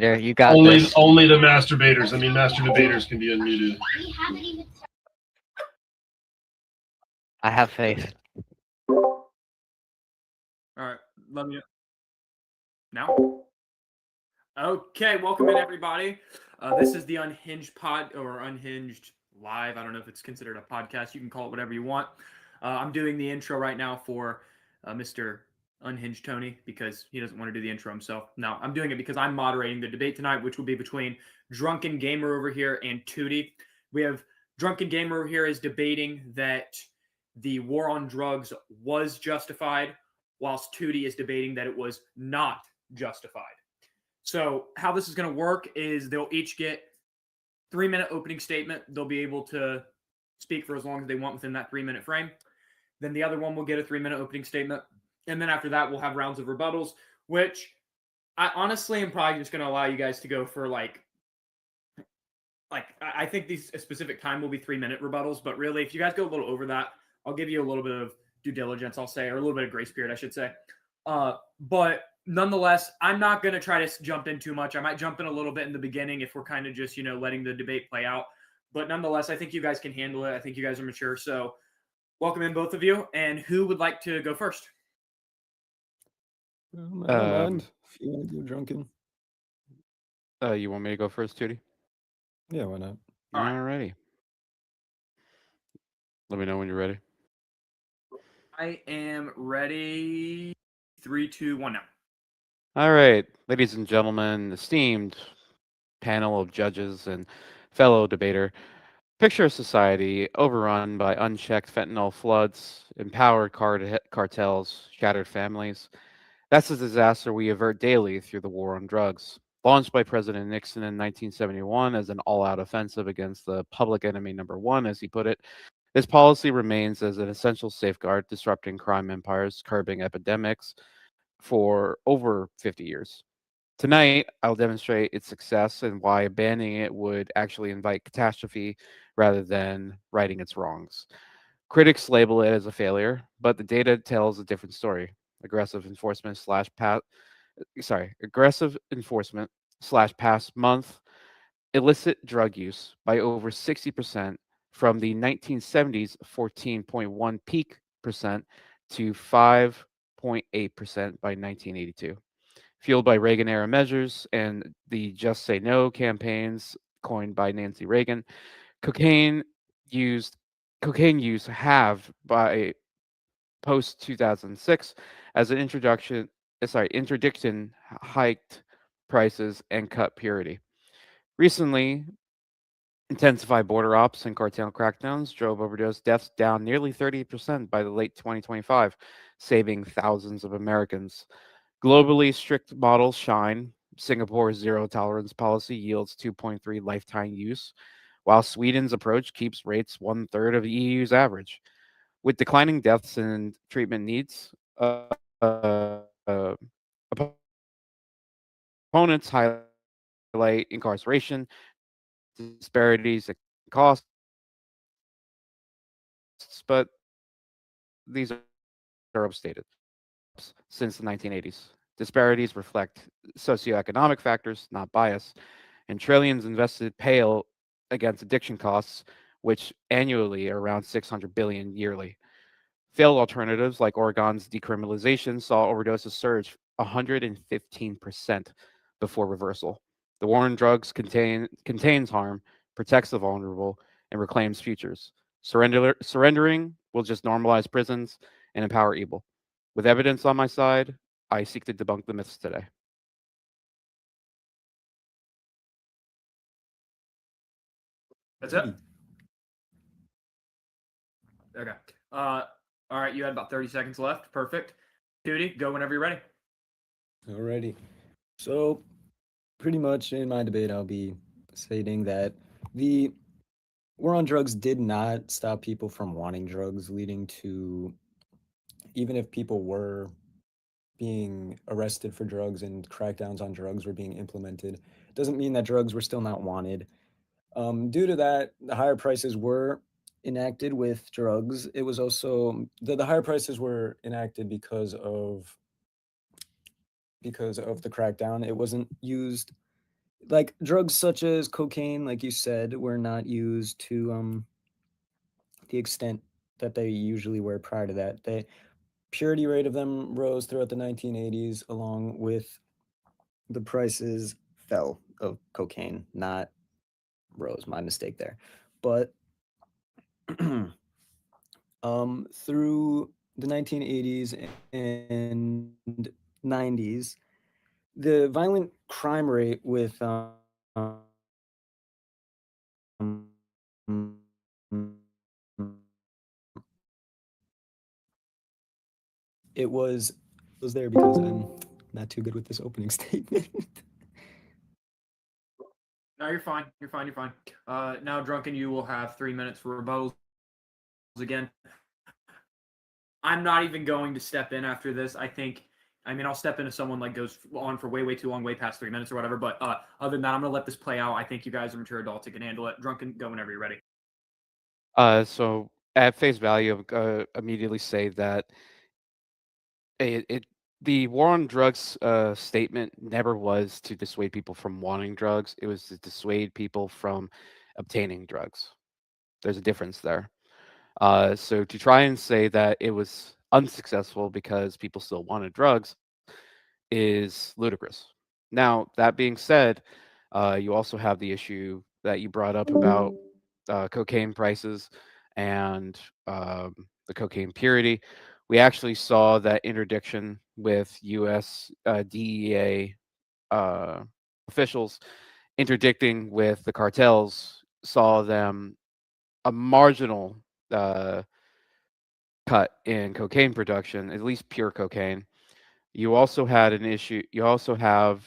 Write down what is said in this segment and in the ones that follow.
You got Only this. only the masturbators. I mean, master debaters can be unmuted. I have faith. All right, let me now. Okay, welcome in everybody. This is the Unhinged Pod or Unhinged Live. I don't know if it's considered a podcast. You can call it whatever you want. I'm doing the intro right now for Mr. Unhinged Tony because he doesn't want to do the intro himself. No, I'm doing it because I'm moderating the debate tonight, which will be between Drunken Gamer over here and Tootie. We have Drunken Gamer over here is debating that the war on drugs was justified, whilst Tootie is debating that it was not justified. So how this is going to work is they'll each get 3-minute opening statement. They'll be able to speak for as long as they want within that 3-minute frame. Then the other one will get a 3-minute opening statement. And then after that, we'll have rounds of rebuttals, which I honestly am probably just going to allow you guys to go for like I think these a specific time will be 3-minute rebuttals. But really, if you guys go a little over that, I'll give you a little bit of due diligence, I'll say, or a little bit of grace period, I should say. But nonetheless, I'm not going to try to jump in too much. I might jump in a little bit in the beginning if we're kind of just, letting the debate play out. But nonetheless, I think you guys can handle it. I think you guys are mature. So welcome in, both of you. And who would like to go first? I don't mind if you want to do Drunken. You want me to go first, Tootie? Yeah, why not? All right. Alrighty. Let me know when you're ready. I am ready. 3, 2, 1 now. All right, ladies and gentlemen, esteemed panel of judges and fellow debater, picture a society overrun by unchecked fentanyl floods, empowered cartels, shattered families. That's the disaster we avert daily through the war on drugs. Launched by President Nixon in 1971 as an all-out offensive against the public enemy number one, as he put it, this policy remains as an essential safeguard disrupting crime empires, curbing epidemics for over 50 years. Tonight, I'll demonstrate its success and why banning it would actually invite catastrophe rather than righting its wrongs. Critics label it as a failure, but the data tells a different story. Aggressive enforcement slash past month illicit drug use by over 60% from the 1970s 14.1 peak percent to 5.8% by 1982. Fueled by Reagan era measures and the Just Say No campaigns coined by Nancy Reagan, cocaine use have by post 2006 as an interdiction hiked prices and cut purity. Recently, intensified border ops and cartel crackdowns drove overdose deaths down nearly 30% by the late 2025, saving thousands of Americans. Globally, strict models shine. Singapore's zero tolerance policy yields 2.3 lifetime use, while Sweden's approach keeps rates 1/3 of the EU's average. With declining deaths and treatment needs, opponents highlight incarceration, disparities, and costs, but these are overstated. Since the 1980s, disparities reflect socioeconomic factors, not bias, and trillions invested pale against addiction costs, which annually are around 600 billion yearly. Failed alternatives like Oregon's decriminalization saw overdoses surge 115% before reversal. The war on drugs contains harm, protects the vulnerable, and reclaims futures. Surrendering will just normalize prisons and empower evil. With evidence on my side, I seek to debunk the myths today. That's it? Okay. All right, you had about 30 seconds left. Perfect. Tootie, go whenever you're ready. Alrighty. So, pretty much in my debate, I'll be stating that the war on drugs did not stop people from wanting drugs, leading to, even if people were being arrested for drugs and crackdowns on drugs were being implemented, doesn't mean that drugs were still not wanted. Due to that, the higher prices were enacted with drugs. It was also the higher prices were enacted because of the crackdown. It wasn't used like drugs such as cocaine, like you said, were not used to the extent that they usually were prior to that. The purity rate of them rose throughout the 1980s, along with the prices fell of cocaine, not rose. My mistake there. But through the 1980s and 90s, the violent crime rate with it was there because I'm not too good with this opening statement. No, you're fine. You're fine. You're fine. Now, Drunken, you will have 3 minutes for rebuttals again. I'm not even going to step in after this. I mean, I'll step in if someone like goes on for way too long, way past 3 minutes or whatever. But other than that, I'm gonna let this play out. I think you guys are mature adults who can handle it. Drunken, go whenever you're ready. So at face value, immediately say that the war on drugs statement never was to dissuade people from wanting drugs. It was to dissuade people from obtaining drugs. There's a difference there. So to try and say that it was unsuccessful because people still wanted drugs is ludicrous. Now, that being said, you also have the issue that you brought up about cocaine prices and the cocaine purity. We actually saw that interdiction with U.S. DEA officials interdicting with the cartels, saw them a marginal cut in cocaine production, at least pure cocaine. You also had an issue. You also have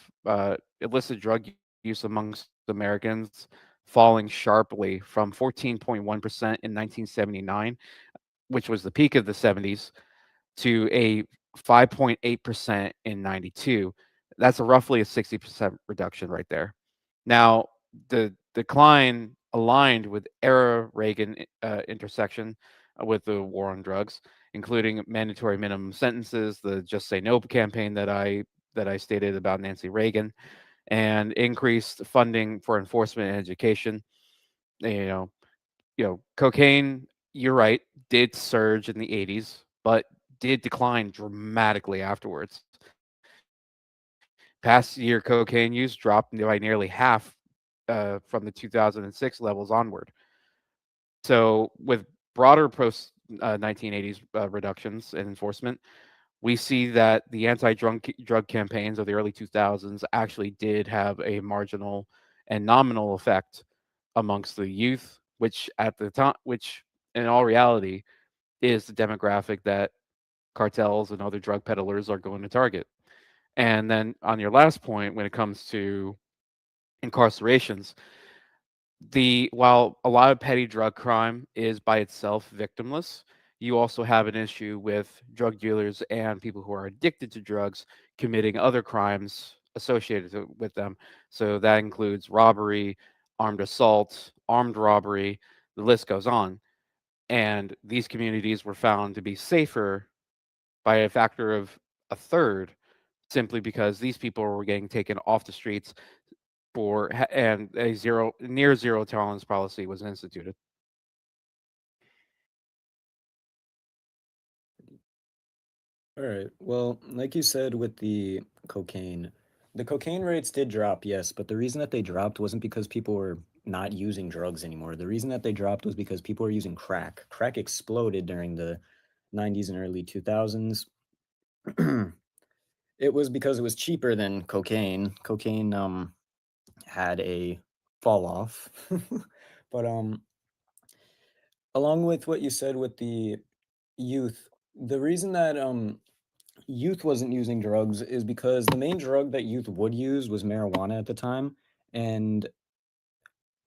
illicit drug use amongst Americans falling sharply from 14.1% in 1979, which was the peak of the 70s, to a 5.8% in 92. That's roughly a 60% reduction right there. Now, the decline aligned with era Reagan intersection with the war on drugs, including mandatory minimum sentences, the Just Say No campaign that I stated about Nancy Reagan, and increased funding for enforcement and education. You cocaine, you're right, did surge in the 80s, but did decline dramatically afterwards. Past year cocaine use dropped by nearly half from the 2006 levels onward. So with broader post 1980s reductions in enforcement, we see that the anti-drug campaigns of the early 2000s actually did have a marginal and nominal effect amongst the youth, which at the time, which in all reality is the demographic that cartels and other drug peddlers are going to target. And then on your last point, when it comes to incarcerations, while a lot of petty drug crime is by itself victimless, you also have an issue with drug dealers and people who are addicted to drugs committing other crimes associated with them. So that includes robbery, armed assault, armed robbery, the list goes on. And these communities were found to be safer by a factor of a third simply because these people were getting taken off the streets and a near zero tolerance policy was instituted. All right. Well, like you said with the cocaine rates did drop, yes, but the reason that they dropped wasn't because people were not using drugs anymore. The reason that they dropped was because people were using crack. Crack exploded during the 90s and early 2000s. It was because it was cheaper than cocaine. Cocaine had a fall off. But along with what you said with the youth, the reason that youth wasn't using drugs is because the main drug that youth would use was marijuana at the time. And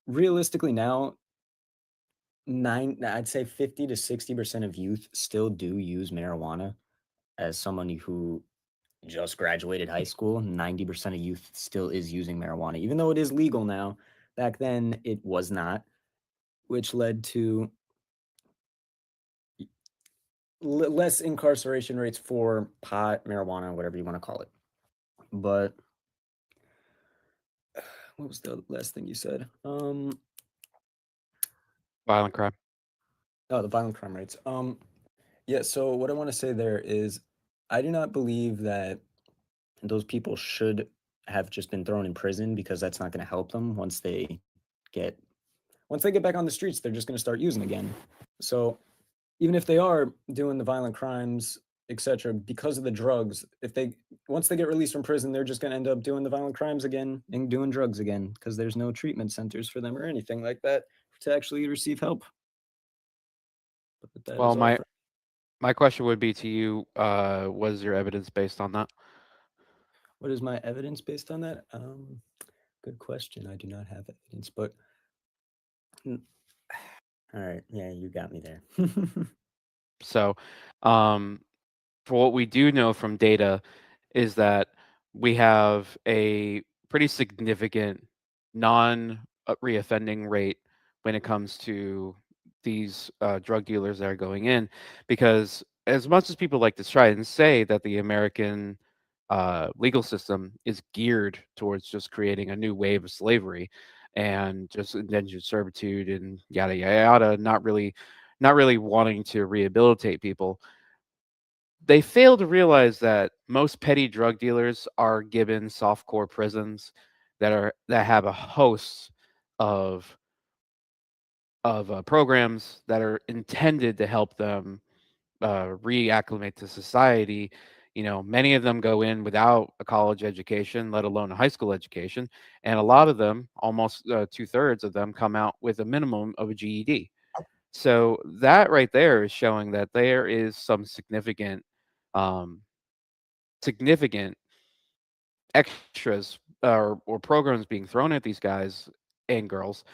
realistically now, I'd say 50 to 60% of youth still do use marijuana. As someone who just graduated high school, 90% of youth still is using marijuana, even though it is legal now. Back then, it was not, which led to less incarceration rates for pot, marijuana, whatever you want to call it. But what was the last thing you said? Violent crime. Oh, the violent crime rates. Yeah, so what I want to say there is I do not believe that those people should have just been thrown in prison, because that's not going to help them get once they get back on the streets, they're just going to start using again. So even if they are doing the violent crimes, etc., because of the drugs, once they get released from prison, they're just going to end up doing the violent crimes again and doing drugs again, because there's no treatment centers for them or anything like that to actually receive help. But that Well, is all for my question would be to you, what is your evidence based on that? what is my evidence based on that? Good question. I do not have evidence, but all right, yeah, you got me there. So, for what we do know from data is that we have a pretty significant non-reoffending rate when it comes to these drug dealers that are going in, because as much as people like to try and say that the American legal system is geared towards just creating a new wave of slavery and just indentured servitude and yada yada yada, not really wanting to rehabilitate people, they fail to realize that most petty drug dealers are given softcore prisons that have a host of programs that are intended to help them reacclimate to society. Many of them go in without a college education, let alone a high school education, and a lot of them, almost 2/3 of them, come out with a minimum of a GED. So that right there is showing that there is some significant um, extras or programs being thrown at these guys and girls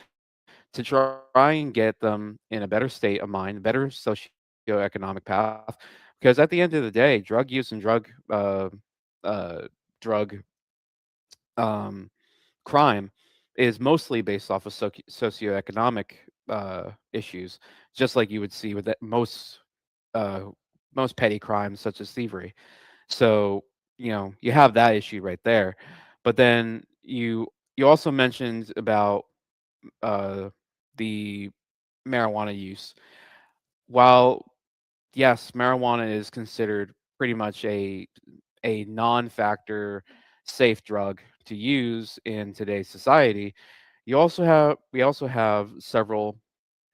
to try and get them in a better state of mind, better socioeconomic path. Because at the end of the day, drug use and drug um, crime is mostly based off of socioeconomic issues, just like you would see with uh, most petty crimes such as thievery. So you have that issue right there, but then you also mentioned about the marijuana use. While yes, marijuana is considered pretty much a non-factor safe drug to use in today's society, we also have several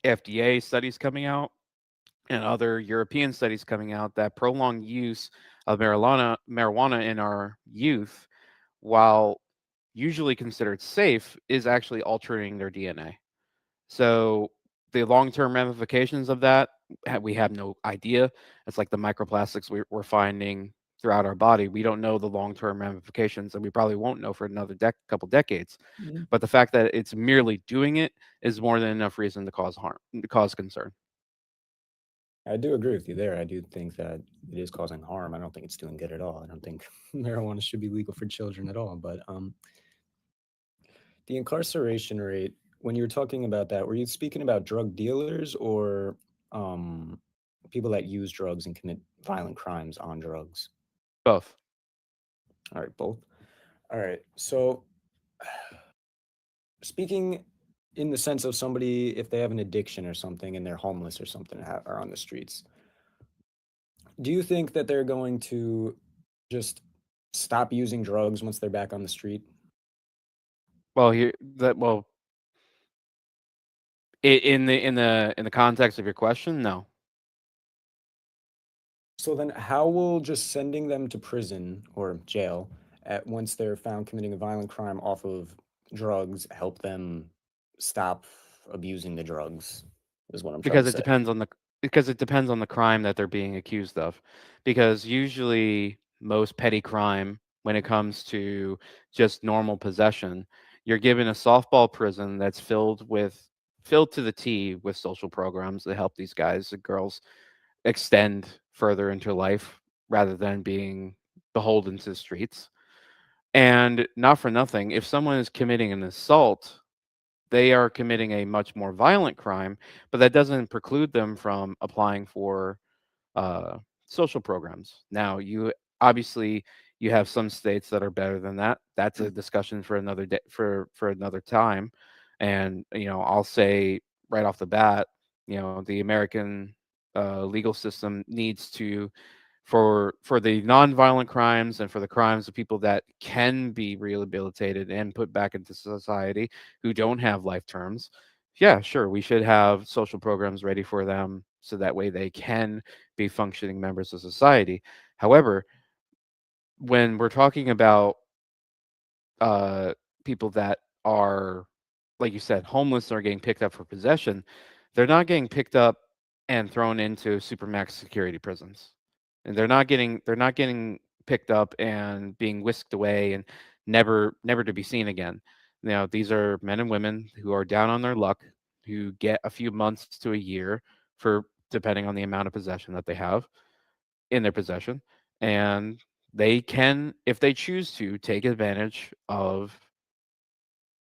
FDA studies coming out and other European studies coming out that prolonged use of marijuana in our youth, while usually considered safe, is actually altering their DNA. So the long-term ramifications of that, we have no idea. It's like the microplastics we're finding throughout our body. We don't know the long-term ramifications, and we probably won't know for another couple decades. Mhm. But the fact that it's merely doing it is more than enough reason to cause harm, to cause concern. I do agree with you there. I do think that it is causing harm. I don't think it's doing good at all. I don't think marijuana should be legal for children at all. But the incarceration rate, when you were talking about that, were you speaking about drug dealers or um, people that use drugs and commit violent crimes on drugs? Both. All right, both. All right. So, speaking in the sense of somebody, if they have an addiction or something and they're homeless or something, are on the streets, do you think that they're going to just stop using drugs once they're back on the street? Well, in the context of your question, no. So then, how will just sending them to prison or jail once they're found committing a violent crime off of drugs help them stop abusing the drugs? Is what I'm trying Because to it say. depends on the crime that they're being accused of. Because usually most petty crime, when it comes to just normal possession, you're given a softball prison that's filled to the T with social programs that help these guys and girls extend further into life rather than being beholden to the streets. And not for nothing, if someone is committing an assault, they are committing a much more violent crime, but that doesn't preclude them from applying for uh, social programs. Now, you obviously You have some states that are better than that. That's a discussion for another day, for another time. And I'll say right off the bat, the American legal system needs to, for the nonviolent crimes and for the crimes of people that can be rehabilitated and put back into society who don't have life terms. Yeah, sure, we should have social programs ready for them so that way they can be functioning members of society. However, when we're talking about uh, people that are, like you said, homeless or getting picked up for possession, they're not getting picked up and thrown into supermax security prisons, and they're not getting picked up and being whisked away and never to be seen again. These are men and women who are down on their luck, who get a few months to a year for depending on the amount of possession that they have in their possession, and they can, if they choose to, take advantage of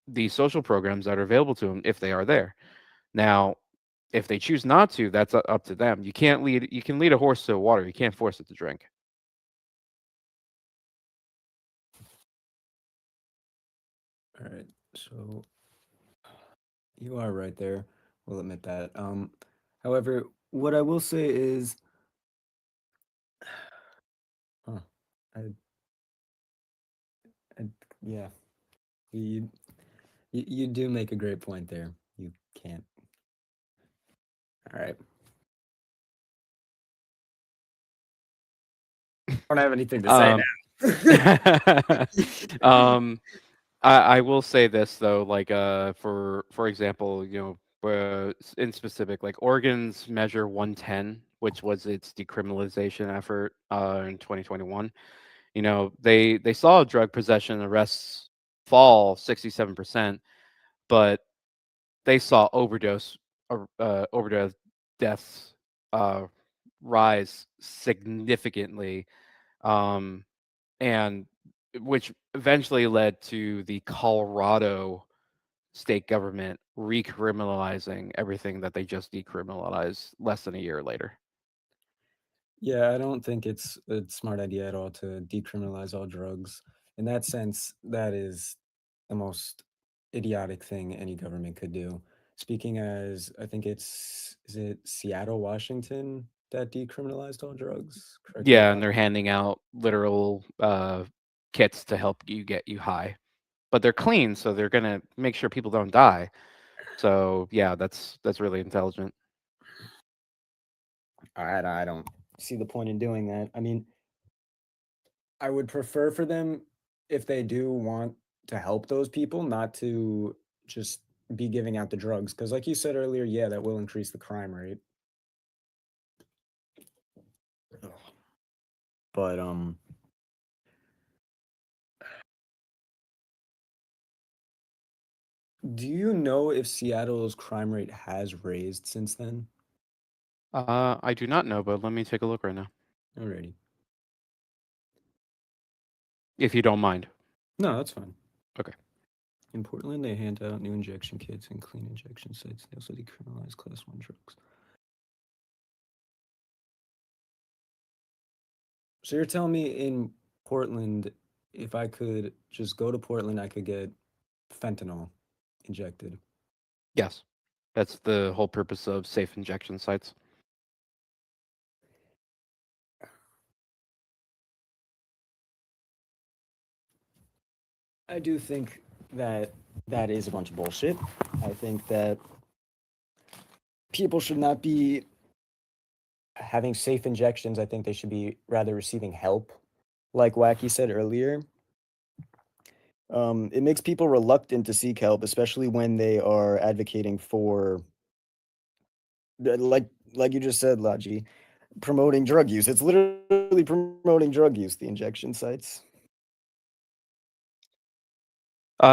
the social programs that are available to them if they are there. Now, if they choose not to, that's up to them. You can lead a horse to water, you can't force it to drink. All right. So you are right there. We'll admit that. However, what I will say is, huh, I, I yeah, you, you do make a great point there. You can't. All right. I don't have anything to say now. I will say this though, like for example, in specific, like Oregon's Measure 110, which was its decriminalization effort in 2021. They saw drug possession arrests fall 67%, but they saw overdose deaths rise significantly, um, and which eventually led to the Colorado state government recriminalizing everything that they just decriminalized less than a year later. Yeah, I don't think it's a smart idea at all to decriminalize all drugs. In that sense, that is the most idiotic thing any government could do. Speaking as, I think is it Seattle, Washington that decriminalized all drugs? Correct me Yeah, if and I'm they're handing out literal kits to help you get you high, but they're clean, so they're gonna make sure people don't die. So yeah, that's really intelligent. I don't see the point in doing that. I mean, I would prefer for them, if they do want to help those people, not to just be giving out the drugs. Because, like you said earlier, yeah, that will increase the crime rate. Ugh. But do you know if Seattle's crime rate has raised since then? I do not know, but let me take a look right now, Already. if you don't mind. No, that's fine. Okay. In Portland, they hand out new injection kits and clean injection sites. They also decriminalize class 1 drugs. So you're telling me in Portland, if I could just go to Portland, I could get fentanyl injected? Yes, that's the whole purpose of safe injection sites. I do think that that is a bunch of bullshit. I think that people should not be having safe injections. I think they should be rather receiving help. Like Wacky said earlier, it makes people reluctant to seek help, especially when they are advocating for, like you just said, Laji, promoting drug use. It's literally promoting drug use, the injection sites.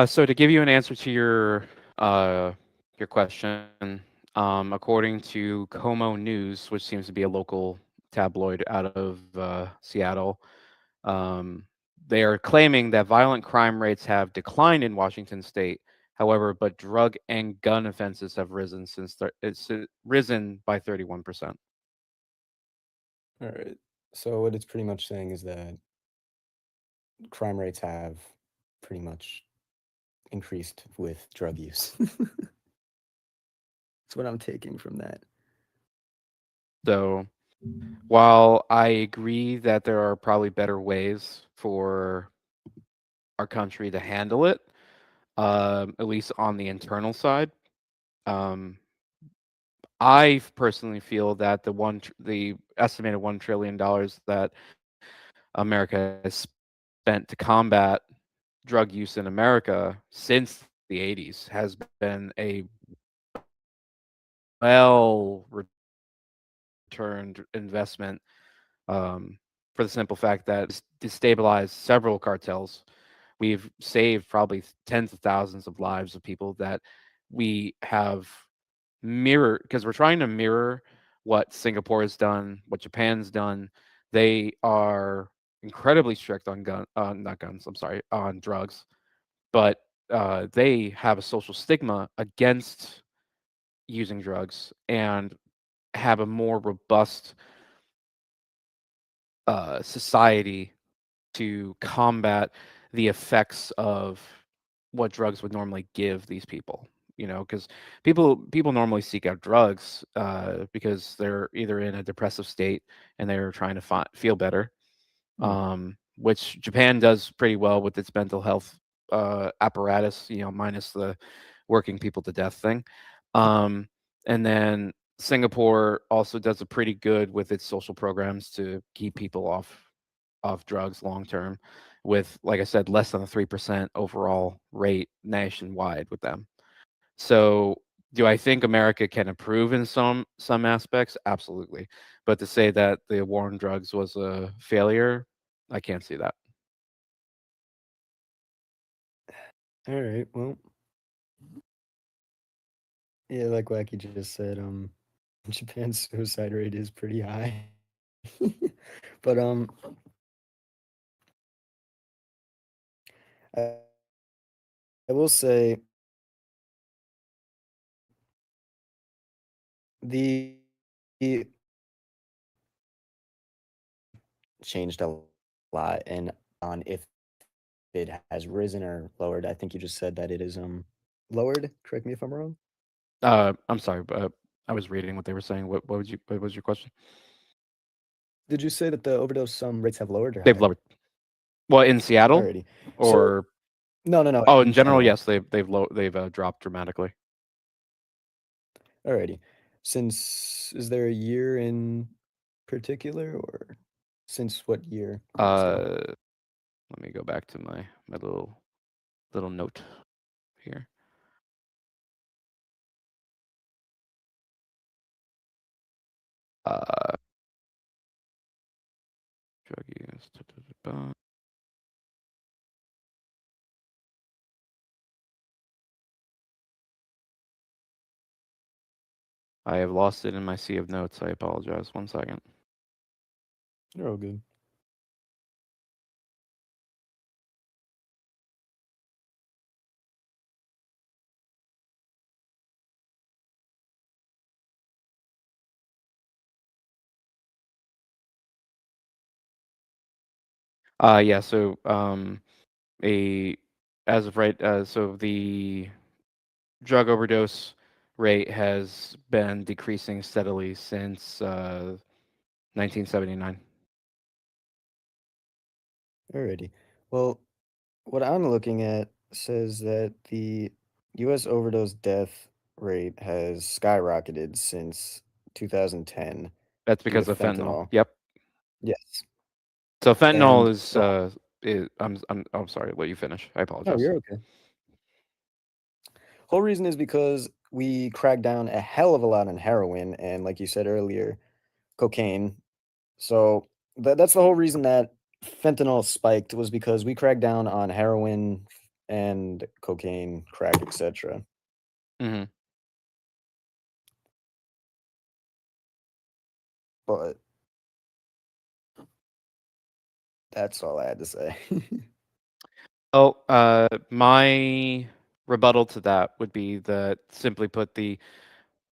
So to give you an answer to your question, according to Como News, which seems to be a local tabloid out of Seattle, they are claiming that violent crime rates have declined in Washington State. However, but drug and gun offenses have risen it's risen by 31%. All right. So what it's pretty much saying is that crime rates have pretty much increased with drug use. That's what I'm taking from that. So, while I agree that there are probably better ways for our country to handle it, at least on the internal side, I personally feel that the estimated $1 trillion that America has spent to combat drug use in America since the 80s has been a well returned investment, for the simple fact that it's destabilized several cartels. We've saved probably tens of thousands of lives of people that we have mirrored, because we're trying to mirror what Singapore has done, what Japan's done. They are incredibly strict on not guns, I'm sorry, on drugs, but they have a social stigma against using drugs and have a more robust society to combat the effects of what drugs would normally give these people. You know, because people normally seek out drugs because they're either in a depressive state and they're trying to feel better, which Japan does pretty well with its mental health apparatus. You know, minus the working people to death thing. And then Singapore also does a pretty good with its social programs to keep people off drugs long term, with, like I said, less than a 3% overall rate nationwide with them. So do I think America can improve in some aspects? Absolutely. But to say that the war on drugs was a failure, I can't see that. All right. Well, yeah, like Wacky just said, Japan's suicide rate is pretty high. But I, I will say the changed a lot, and on if it has risen or lowered. I think you just said that it is lowered. Correct me if I'm wrong. I'm sorry, but I was reading what they were saying. What was your question? Did you say that the overdose rates have lowered or They've higher? lowered. Well, in Seattle, Alrighty. So or no, in general, yes, they've dropped dramatically. Alrighty. Is there a year in particular, or since what year? Let me go back to my little note here. Drug use. I have lost it in my sea of notes. I apologize. 1 second. You're all good. Yeah. So as of right, so the drug overdose rate has been decreasing steadily since 1979. Alrighty. Well, what I'm looking at says that the U.S. overdose death rate has skyrocketed since 2010 That's due because to of fentanyl. fentanyl. Yep. Yes. So fentanyl And is so, I'm sorry. Let you finish. I oh, apologize. you're okay. Whole reason is because we cracked down a hell of a lot on heroin and, like you said earlier, cocaine. So that's the whole reason that fentanyl spiked, was because we cracked down on heroin and cocaine, crack, etc. Mm-hmm. But that's all I had to say. Oh, my rebuttal to that would be that, simply put, the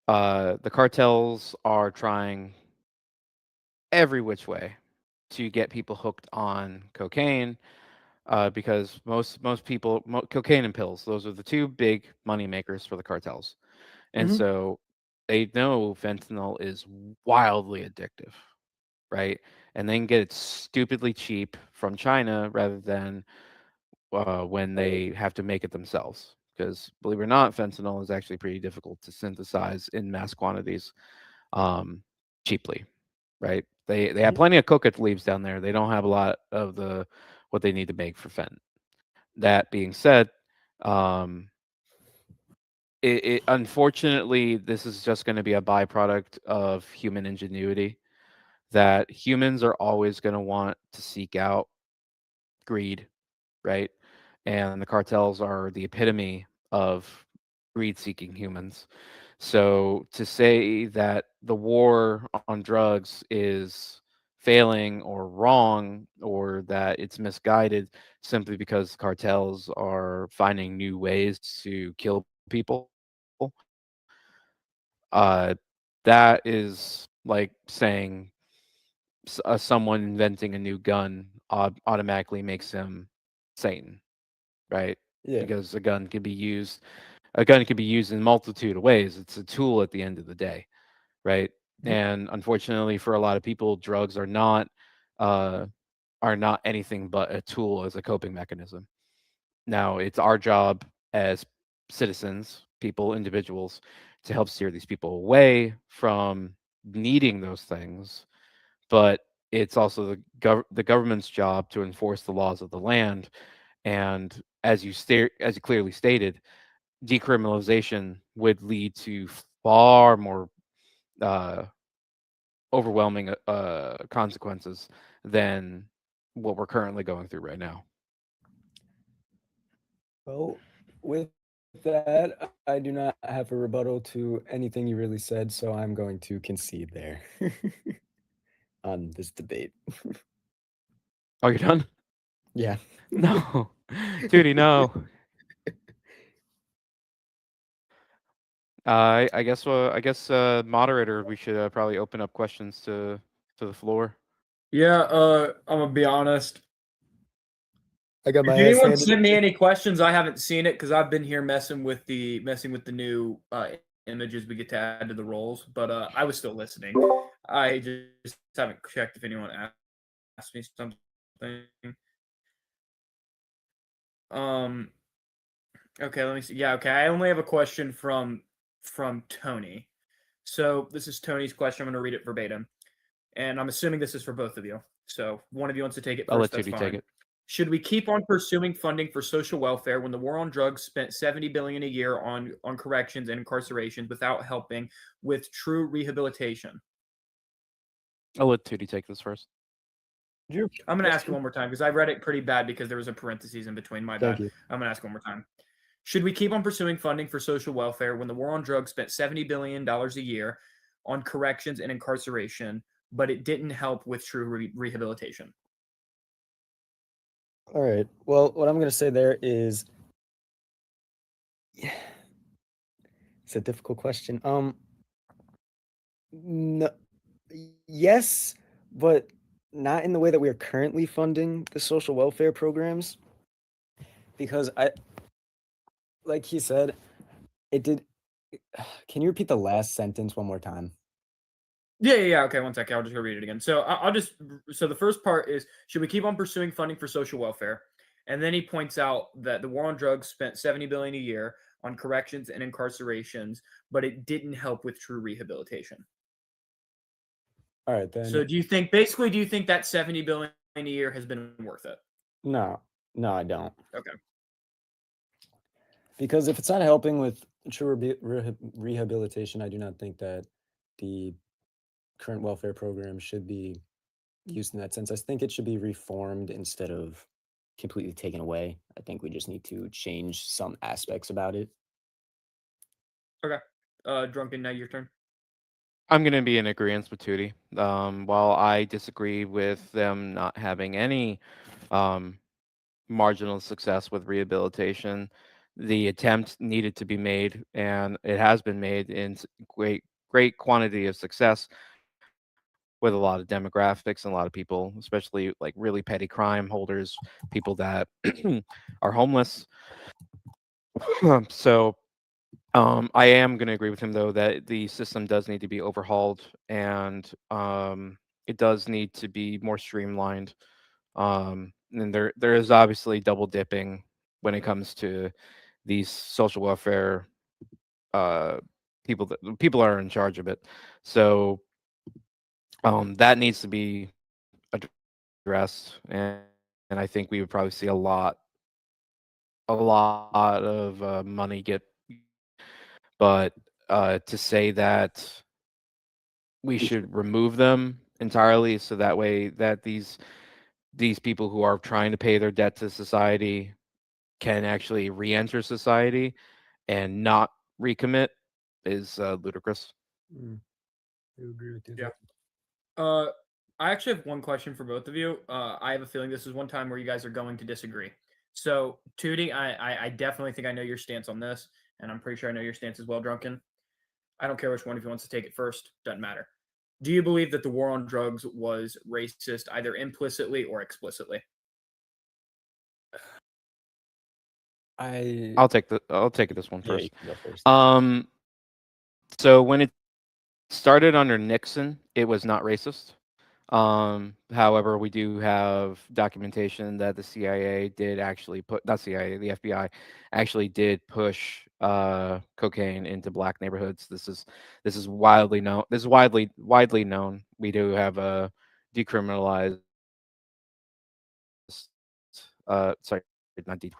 cartels are trying every which way to get people hooked on cocaine, because most people, cocaine and pills, those are the two big money makers for the cartels, and Mhm. so they know fentanyl is wildly addictive, right? And they can get it stupidly cheap from China rather than when they have to make it themselves. Because believe it or not, fentanyl is actually pretty difficult to synthesize in mass quantities cheaply, right? They have plenty of coca leaves down there. They don't have a lot of the what they need to make for fent. That being said, um, it unfortunately this is just going to be a byproduct of human ingenuity. That humans are always going to want to seek out greed, right? And the cartels are the epitome of greed-seeking humans. So to say that the war on drugs is failing or wrong or that it's misguided simply because cartels are finding new ways to kill people, uh, that is like saying someone inventing a new gun automatically makes him Satan, right? Yeah. Because a gun can be used in a multitude of ways. It's a tool at the end of the day, right? Mhm. And unfortunately, for a lot of people, drugs uh, are not anything but a tool as a coping mechanism. Now, it's our job as citizens, people, individuals, to help steer these people away from needing those things, but it's also the government's job to enforce the laws of the land. And as you clearly stated, decriminalization would lead to far more uh, overwhelming consequences than what we're currently going through right now. Well, with that, I do not have a rebuttal to anything you really said, so I'm going to concede there on this debate. Oh, you're done? Yeah. No, Judy, no. I guess moderator, we should probably open up questions to the floor. Yeah, I'm gonna be honest. I got If my ass anyone handed. sent me any questions, I haven't seen it because I've been here messing with the new images we get to add to the roles. But I was still listening. I just haven't checked if anyone asked me something. Um. Okay, let me see. Yeah. Okay, I only have a question from Tony. So this is Tony's question. I'm going to read it verbatim, and I'm assuming this is for both of you. So one of you wants to take it I'll first. let That's Judy fine. take it. Should we keep on pursuing funding for social welfare when the war on drugs spent $70 billion a year on corrections and incarcerations without helping with true rehabilitation? I'll let Judy take this first. I'm going to ask it one more time because I read it pretty bad because there was a parentheses in between. My Thank bad. you. I'm going to ask one more time. Should we keep on pursuing funding for social welfare when the war on drugs spent $70 billion a year on corrections and incarceration, but it didn't help with true rehabilitation? All right. Well, what I'm going to say there is, yeah, it's a difficult question. No, yes, but not in the way that we are currently funding the social welfare programs, because like he said, it did. Can you repeat the last sentence one more time? Yeah. Okay, one second. I'll just go read it again. So I'll just. So the first part is: should we keep on pursuing funding for social welfare? And then he points out that the war on drugs spent $70 billion a year on corrections and incarcerations, but it didn't help with true rehabilitation. All right, then. So do you think that $70 billion a year has been worth it? No, I don't. Okay. Because if it's not helping with true rehabilitation, I do not think that the current welfare program should be used in that sense. I think it should be reformed instead of completely taken away. I think we just need to change some aspects about it. Okay. Drunken, now your turn. I'm going to be in agreement with Tootie. While I disagree with them not having any marginal success with rehabilitation, the attempt needed to be made, and it has been made in great quantity of success with a lot of demographics and a lot of people, especially like really petty crime holders, people that are homeless. So I am going to agree with him though that the system does need to be overhauled, and it does need to be more streamlined. And there is obviously double dipping when it comes to these social welfare people are in charge of it. So that needs to be addressed, and I think we would probably see a lot of money get. But to say that we should remove them entirely, so that way that these people who are trying to pay their debt to society can actually re-enter society and not recommit is ludicrous. I agree with you. Yeah. I actually have one question for both of you. I have a feeling this is one time where you guys are going to disagree. So, Tootie, I definitely think I know your stance on this, and I'm pretty sure I know your stance as well, Drunken. I don't care which one of you wants to take it first. Doesn't matter. Do you believe that the war on drugs was racist, either implicitly or explicitly? I'll take this one Yeah, first. you can go first. So when it started under Nixon, it was not racist. However, we do have documentation that the CIA did actually not CIA, the FBI actually did push cocaine into black neighborhoods. This is widely known. This is widely known. We do have a decriminalized sorry, not decriminalized,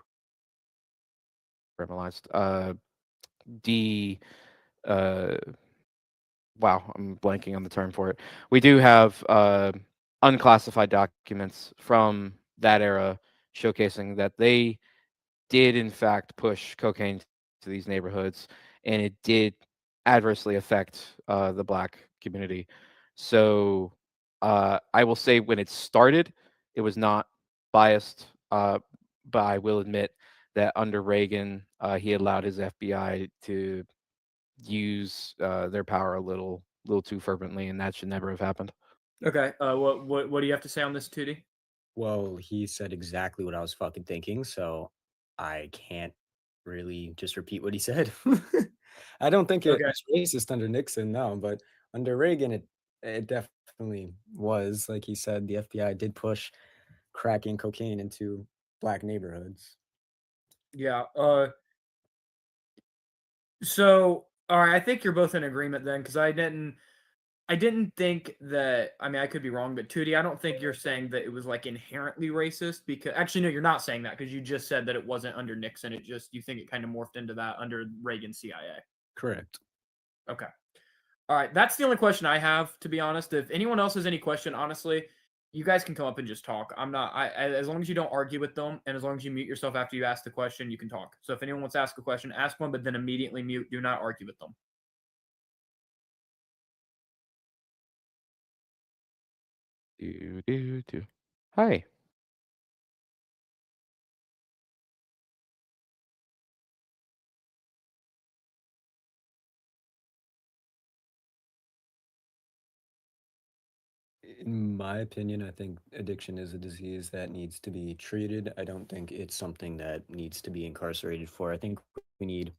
wow, I'm blanking on the term for it. We do have unclassified documents from that era showcasing that they did in fact push cocaine to these neighborhoods, and it did adversely affect the black community. So I will say when it started, it was not biased, but I will admit that under Reagan, he allowed his FBI to use their power a little too fervently, and that should never have happened. Okay. What do you have to say on this, Tootie? Well, he said exactly what I was fucking thinking, so I can't really just repeat what he said. I don't think it Okay. was racist under Nixon, no, but under Reagan, it definitely was. Like he said, the FBI did push cracking cocaine into black neighborhoods. Yeah. So, all right, I think you're both in agreement then, because I didn't think that. I mean, I could be wrong, but Tootie, I don't think you're saying that it was like inherently racist. Because actually, no, you're not saying that because you just said that it wasn't under Nixon. It just you think it kind of morphed into that under Reagan CIA. Correct. Okay. All right, that's the only question I have, to be honest. If anyone else has any question, honestly, you guys can come up and just talk. I'm not. As long as you don't argue with them, and as long as you mute yourself after you ask the question, you can talk. So if anyone wants to ask a question, ask one, but then immediately mute. Do not argue with them. Hi. In my opinion, I think addiction is a disease that needs to be treated. I don't think it's something that needs to be incarcerated for. I think we need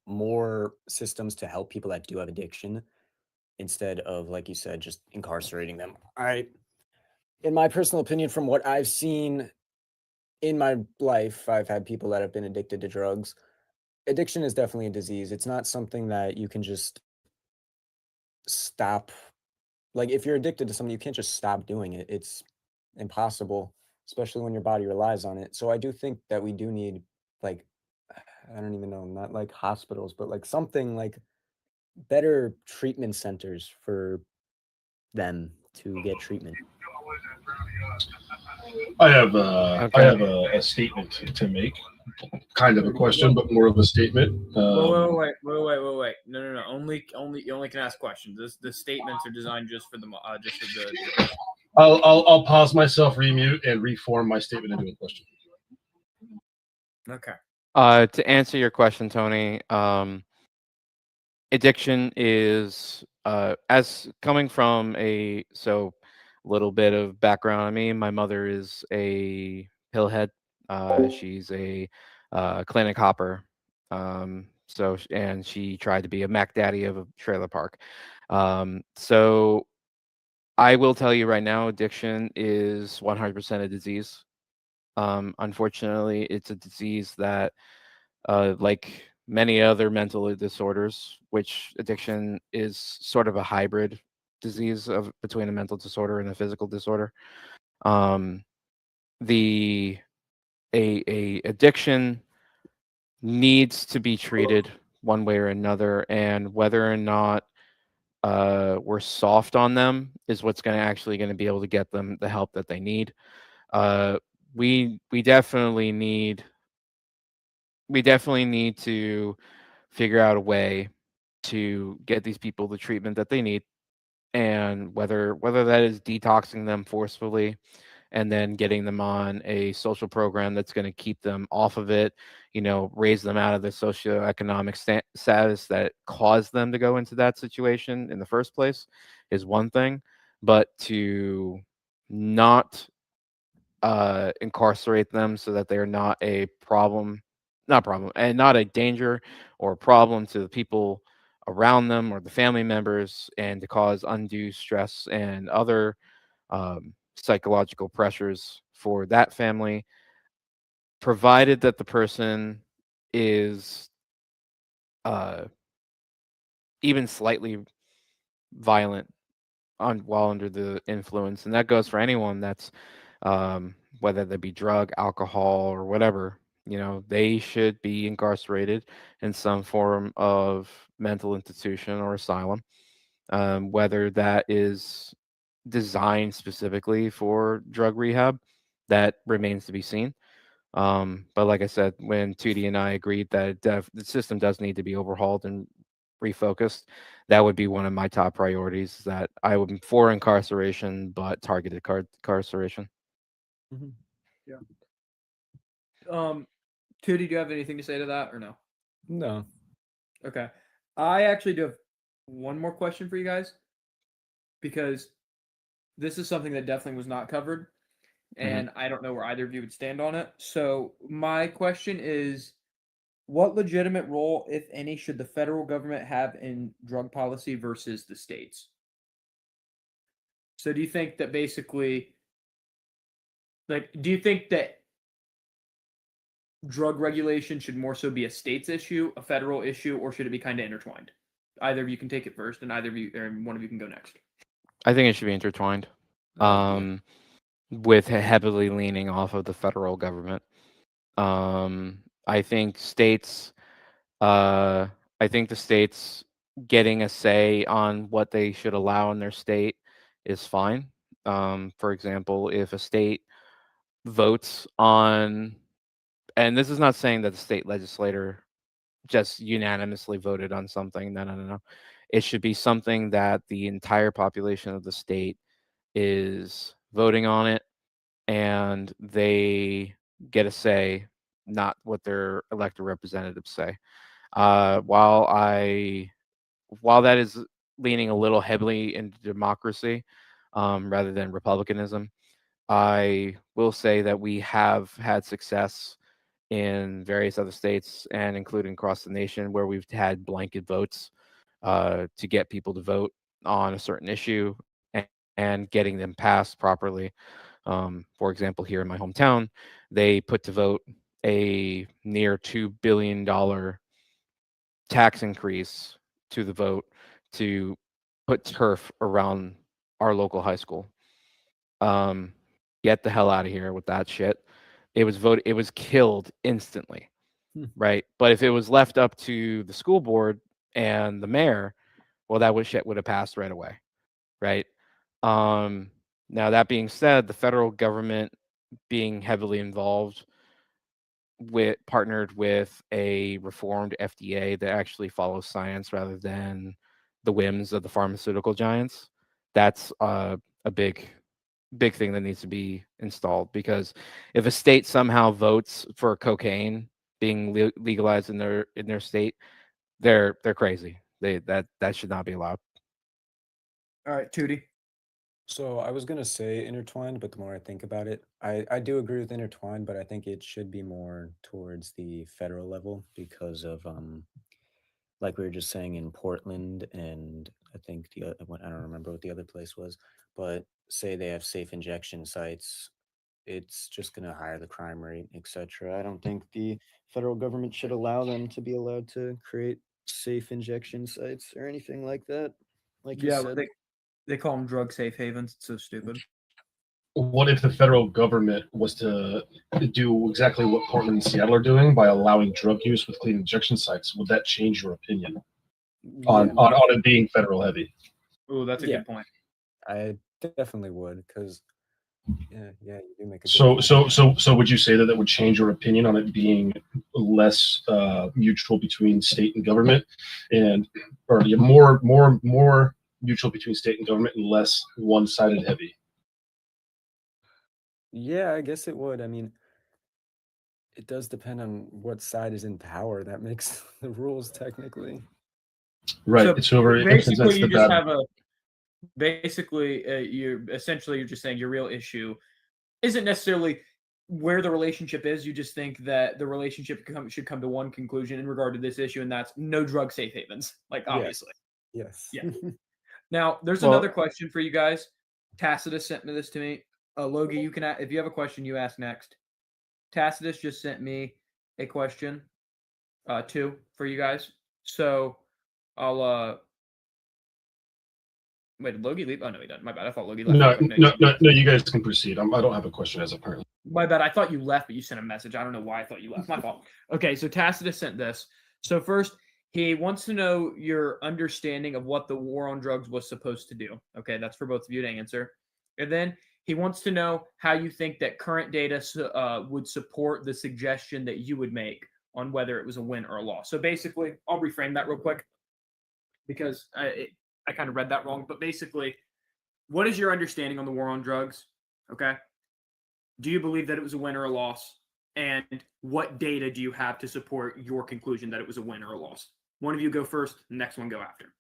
more systems to help people that do have addiction instead of, like you said, just incarcerating them. In my personal opinion, from what I've seen in my life, I've had people that have been addicted to drugs. Addiction is definitely a disease. It's not something that you can just stop. Like, if you're addicted to something, you can't just stop doing it. It's impossible, especially when your body relies on it. So I do think that we do need, like, I don't even know, not like hospitals, but like something like better treatment centers for them to get treatment. I have a statement to make. Kind of a question, but more of a statement. Wait. No. Only you only can ask questions. The statements are designed just for the I'll pause myself, remute, and reform my statement into a question. Okay. To answer your question, Tony, addiction is as coming from a little bit of background on me. My mother is a pillhead. She's a clinic hopper. And she tried to be a Mac Daddy of a trailer park. So I will tell you right now, addiction is 100% a disease. Unfortunately, it's a disease that, like many other mental disorders, which addiction is sort of a hybrid disease of between a mental disorder and a physical disorder. The a addiction needs to be treated one way or another, and whether or not we're soft on them is what's actually going to be able to get them the help that they need. We definitely need to figure out a way to get these people the treatment that they need, and whether that is detoxing them forcefully and then getting them on a social program that's going to keep them off of it, raise them out of the socioeconomic status that caused them to go into that situation in the first place, is one thing. But to not incarcerate them so that they are not a danger or a problem to the people around them or the family members, and to cause undue stress and other psychological pressures for that family, provided that the person is even slightly violent while under the influence. And that goes for anyone that's whether they be drug, alcohol, or whatever. They should be incarcerated in some form of mental institution or asylum, whether that is designed specifically for drug rehab, that remains to be seen. But like I said, when Tootie and I agreed that the system does need to be overhauled and refocused, that would be one of my top priorities. That I would be for incarceration, but targeted incarceration. Mhm. Tootie, do you have anything to say to that or no? No. Okay. I actually do have one more question for you guys, because this is something that definitely was not covered, and I don't know where either of you would stand on it. So my question is, what legitimate role, if any, should the federal government have in drug policy versus the states? So do you think that basically, do you think that drug regulation should more so be a state's issue, a federal issue, or should it be kind of intertwined? Either of you can take it first, and either of you, or one of you can go next. I think it should be intertwined, with heavily leaning off of the federal government. I think the states getting a say on what they should allow in their state is fine. For example, if a state votes on, and this is not saying that the state legislator just unanimously voted on something. No. It should be something that the entire population of the state is voting on it, and they get a say, not what their elected representatives say. While that is leaning a little heavily into democracy, rather than republicanism, I will say that we have had success in various other states, and including across the nation, where we've had blanket votes to get people to vote on a certain issue, and getting them passed properly. For example, here in my hometown, they put to vote a near $2 billion tax increase to the vote to put turf around our local high school. Get the hell out of here with that shit. It was killed instantly, right? But if it was left up to the school board and the mayor, well, that shit would have passed right away, right? Now that being said, the federal government being heavily involved partnered with a reformed FDA that actually follows science rather than the whims of the pharmaceutical giants. That's a big thing that needs to be installed, because if a state somehow votes for cocaine being legalized in their state, they're crazy. That should not be allowed. All right, Tootie. So I was gonna say intertwined, but the more I think about it, I do agree with intertwined, but I think it should be more towards the federal level because of like we were just saying in Portland, and I think I don't remember what the other place was, but say they have safe injection sites, it's just going to higher the crime rate, etc. I don't think the federal government should allow them to be allowed to create safe injection sites or anything like that. Like you Yeah, said, they call them drug safe havens. It's so stupid. What if the federal government was to do exactly what Portland and Seattle are doing by allowing drug use with clean injection sites? Would that change your opinion on it being federal heavy? Oh, that's a Yeah. good point. I definitely would, because yeah, you do make a good So, point. so would you say that that would change your opinion on it being less mutual between state and government, or more mutual between state and government and less one-sided heavy? Yeah, I guess it would. I mean, it does depend on what side is in power. That makes the rules technically. Right. So It's whoever basically, implements you the just battle. have a. Basically, you're just saying your real issue isn't necessarily where the relationship is. You just think that the relationship should come to one conclusion in regard to this issue, and that's no drug safe havens. Like, obviously. Yes. Yeah. Now, there's Well- another question for you guys. Tacitus sent me this to me. Logie, you can if you have a question, you ask next. Tacitus just sent me a question, two for you guys. So I'll wait. Did Logie leave? Oh no, he didn't. My bad. I thought Logie left. No. You guys can proceed. I don't have a question as apparently. My bad. I thought you left, but you sent a message. I don't know why I thought you left. My fault. Okay, so Tacitus sent this. So first, he wants to know your understanding of what the war on drugs was supposed to do. Okay, that's for both of you to answer. And then he wants to know how you think that current data would support the suggestion that you would make on whether it was a win or a loss. So basically, I'll reframe that real quick because I kind of read that wrong. But basically, what is your understanding on the war on drugs? Okay. Do you believe that it was a win or a loss? And what data do you have to support your conclusion that it was a win or a loss? One of you go first, the next one go after.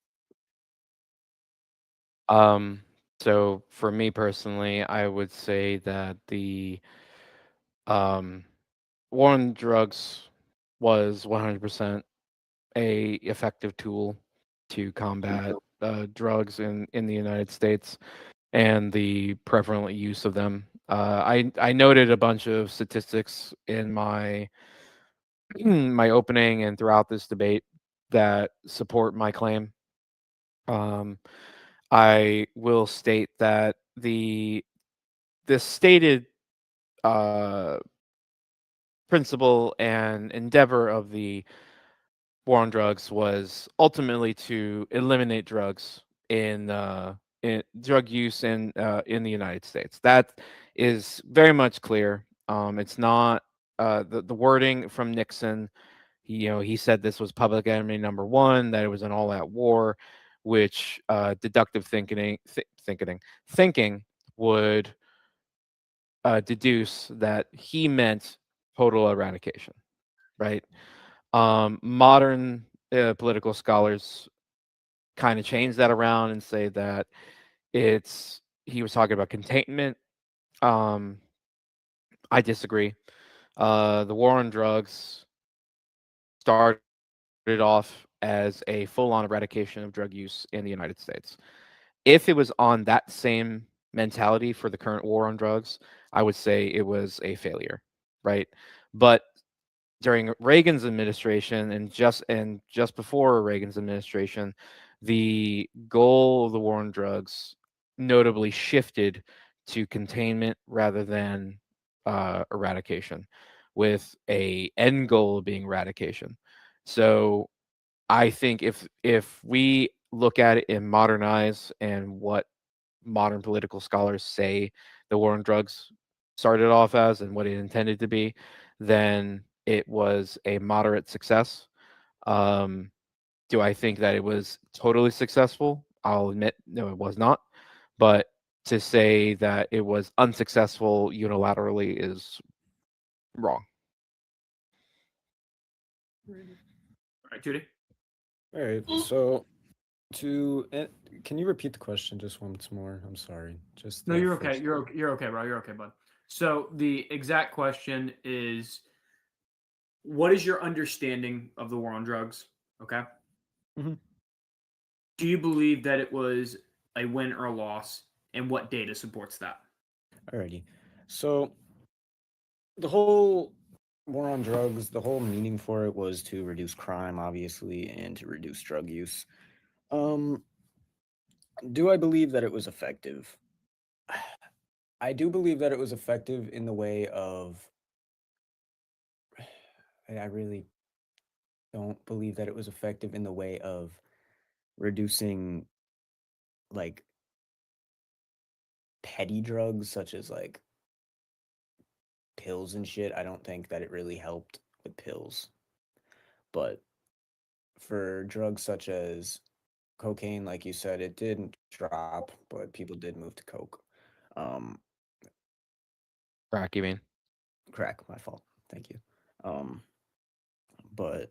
So for me personally, I would say that the war on drugs was 100% a effective tool to combat drugs in the United States and the prevalent use of them. I noted a bunch of statistics in my my opening and throughout this debate that support my claim. I will state that the stated principle and endeavor of the war on drugs was ultimately to eliminate drugs in drug use in the United States. That is very much clear. It's not the wording from Nixon. He said this was public enemy number one, that it was an all-out war, which deductive thinking would deduce that he meant total eradication, right? Modern political scholars kind of change that around and say that he was talking about containment. I disagree. The war on drugs started off as a full-on eradication of drug use in the United States. If it was on that same mentality for the current war on drugs, I would say it was a failure, right? But during Reagan's administration and just before Reagan's administration, the goal of the war on drugs notably shifted to containment rather than eradication, with a end goal being eradication. So I think if we look at it in modern eyes and what modern political scholars say the war on drugs started off as and what it intended to be, then it was a moderate success. Do I think that it was totally successful? I'll admit, no, it was not. But to say that it was unsuccessful unilaterally is wrong. All right, Judy. All right. So can you repeat the question just once more? I'm sorry. Just No, the you're okay. first- You're okay. You're okay, bro. You're okay, bud. So the exact question is, what is your understanding of the war on drugs? Okay. Mhm. Do you believe that it was a win or a loss, and what data supports that? Alrighty. So the whole war on drugs, the whole meaning for it was to reduce crime, obviously, and to reduce drug use. Um, do I believe that it was effective? I do believe that it was effective in the way of I really don't believe that it was effective in the way of reducing like petty drugs such as like pills and shit. I don't think that it really helped with pills. But for drugs such as cocaine, like you said, it didn't drop, but people did move to coke. Um, Crack, you mean? crack, my fault. Thank you. Um, but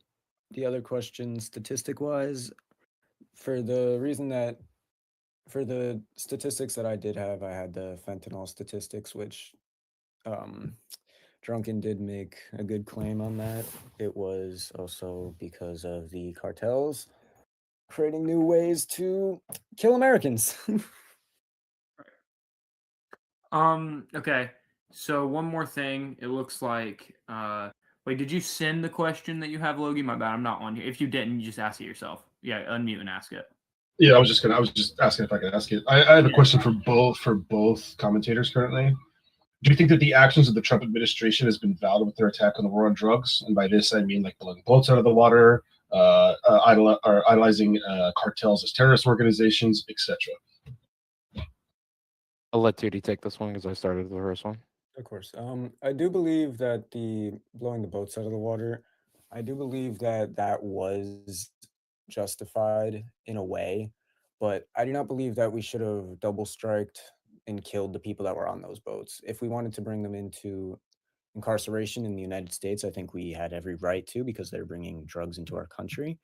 the other question, statistic wise, for the reason that for the statistics that I did have, I had the fentanyl statistics, which um, Drunken did make a good claim on that. It was also because of the cartels creating new ways to kill Americans. Okay. So one more thing. It looks like wait, did you send the question that you have, Logie? My bad, I'm not on here. If you didn't, you just ask it yourself. Yeah, unmute and ask it. Yeah, I was just asking if I could ask it. I have a Yeah. question for both commentators currently. Do you think that the actions of the Trump administration has been valid with their attack on the war on drugs? And by this, I mean like blowing boats out of the water, idolizing cartels as terrorist organizations, etc. I'll let Tootie take this one because I started the first one. Of course. I do believe that the blowing the boats out of the water, I do believe that that was justified in a way, but I do not believe that we should have double striked and killed the people that were on those boats. If we wanted to bring them into incarceration in the United States, I think we had every right to because they're bringing drugs into our country.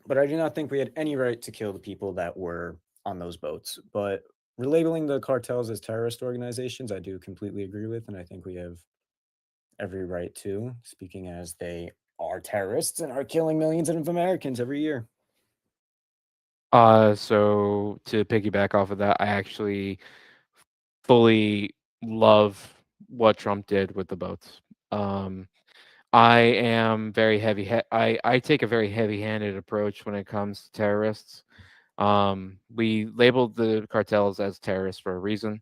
But I do not think we had any right to kill the people that were on those boats. But relabeling the cartels as terrorist organizations, I do completely agree with, and I think we have every right to, speaking as they are terrorists and are killing millions of Americans every year. So to piggyback off of that, I actually fully love what Trump did with the boats. I am very I take a very heavy-handed approach when it comes to terrorists. We labeled the cartels as terrorists for a reason.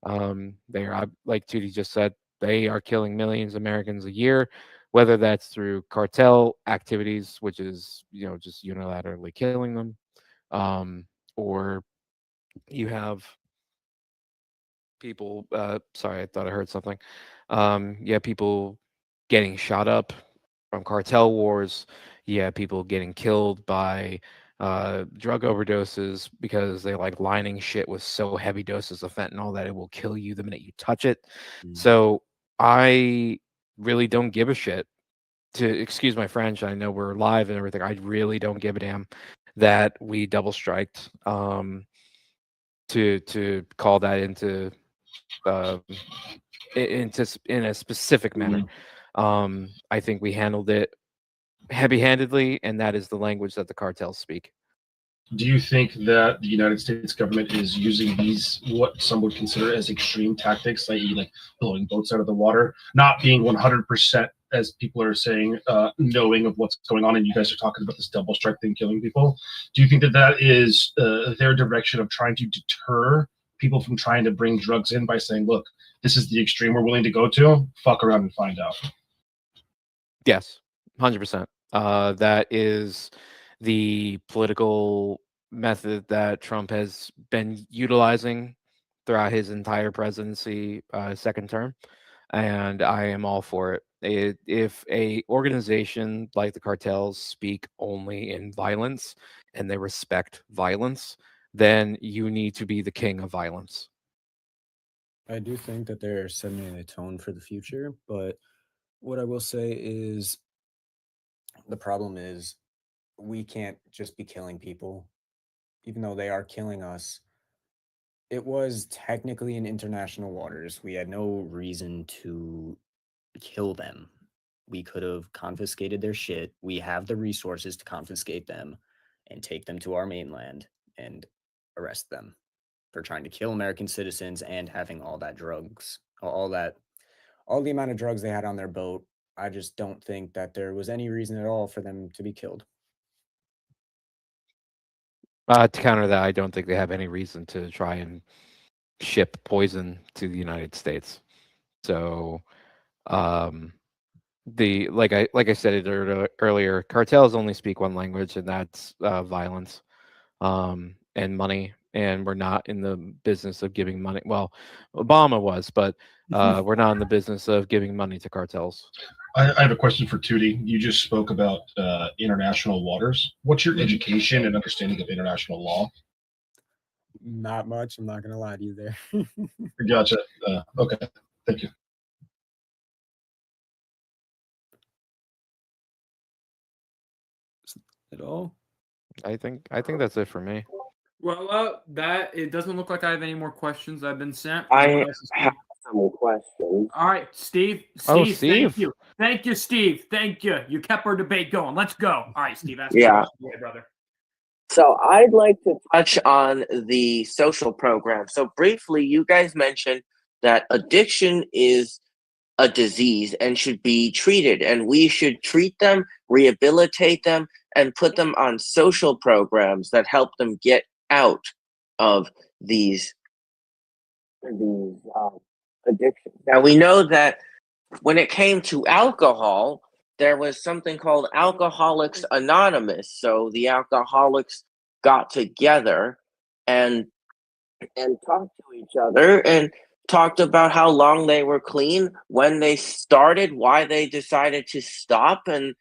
They are, like Tootie just said, they are killing millions of Americans a year, whether that's through cartel activities, which is just unilaterally killing them, or you have people. Sorry, I thought I heard something. Yeah, people getting shot up from cartel wars. Yeah, people getting killed by drug overdoses because they like lining shit with so heavy doses of fentanyl that it will kill you the minute you touch it. So I really don't give a shit. To excuse my French, I know we're live and everything. I really don't give a damn that we double striked. To call that into in a specific manner. I think we handled it heavy-handedly, and that is the language that the cartels speak. Do you think that the United States government is using these, what some would consider as extreme tactics, i.e., like blowing boats out of the water, not being 100%, as people are saying, knowing of what's going on, and you guys are talking about this double strike thing killing people? Do you think that that is their direction of trying to deter people from trying to bring drugs in by saying, look, this is the extreme we're willing to go to, fuck around and find out? Yes, 100%. That is the political method that Trump has been utilizing throughout his entire presidency, second term, and I am all for it. If a organization like the cartels speak only in violence and they respect violence, then you need to be the king of violence. I do think that they're setting a tone for the future, but what I will say is the problem is we can't just be killing people, even though they are killing us. It was technically in international waters. We had no reason to kill them. We could have confiscated their shit. We have the resources to confiscate them and take them to our mainland and arrest them for trying to kill American citizens and having all that drugs, all the amount of drugs they had on their boat. I just don't think that there was any reason at all for them to be killed. To counter that, I don't think they have any reason to try and ship poison to the United States. So, like I said it earlier, cartels only speak one language, and that's violence and money. And we're not in the business of giving money. Well, Obama was, but we're not in the business of giving money to cartels. I have a question for Tootie. You just spoke about international waters. What's your education and understanding of international law? Not much. I'm not going to lie to you there. Gotcha. Okay. Thank you. At all? I think that's it for me. Well, that it doesn't look like I have any more questions I've been sent. I Anyone else? have some questions. All right, Steve. Oh, Steve, Steve. thank you. Thank you, Steve. Thank you. You kept our debate going. Let's go. All right, Steve. Ask Yeah. your question, brother. So I'd like to touch on the social program. So briefly, you guys mentioned that addiction is a disease and should be treated, and we should treat them, rehabilitate them, and put them on social programs that help them get out of these addictions. Now we know that when it came to alcohol, there was something called Alcoholics Anonymous. So the alcoholics got together and talked to each other and talked about how long they were clean, when they started, why they decided to stop. And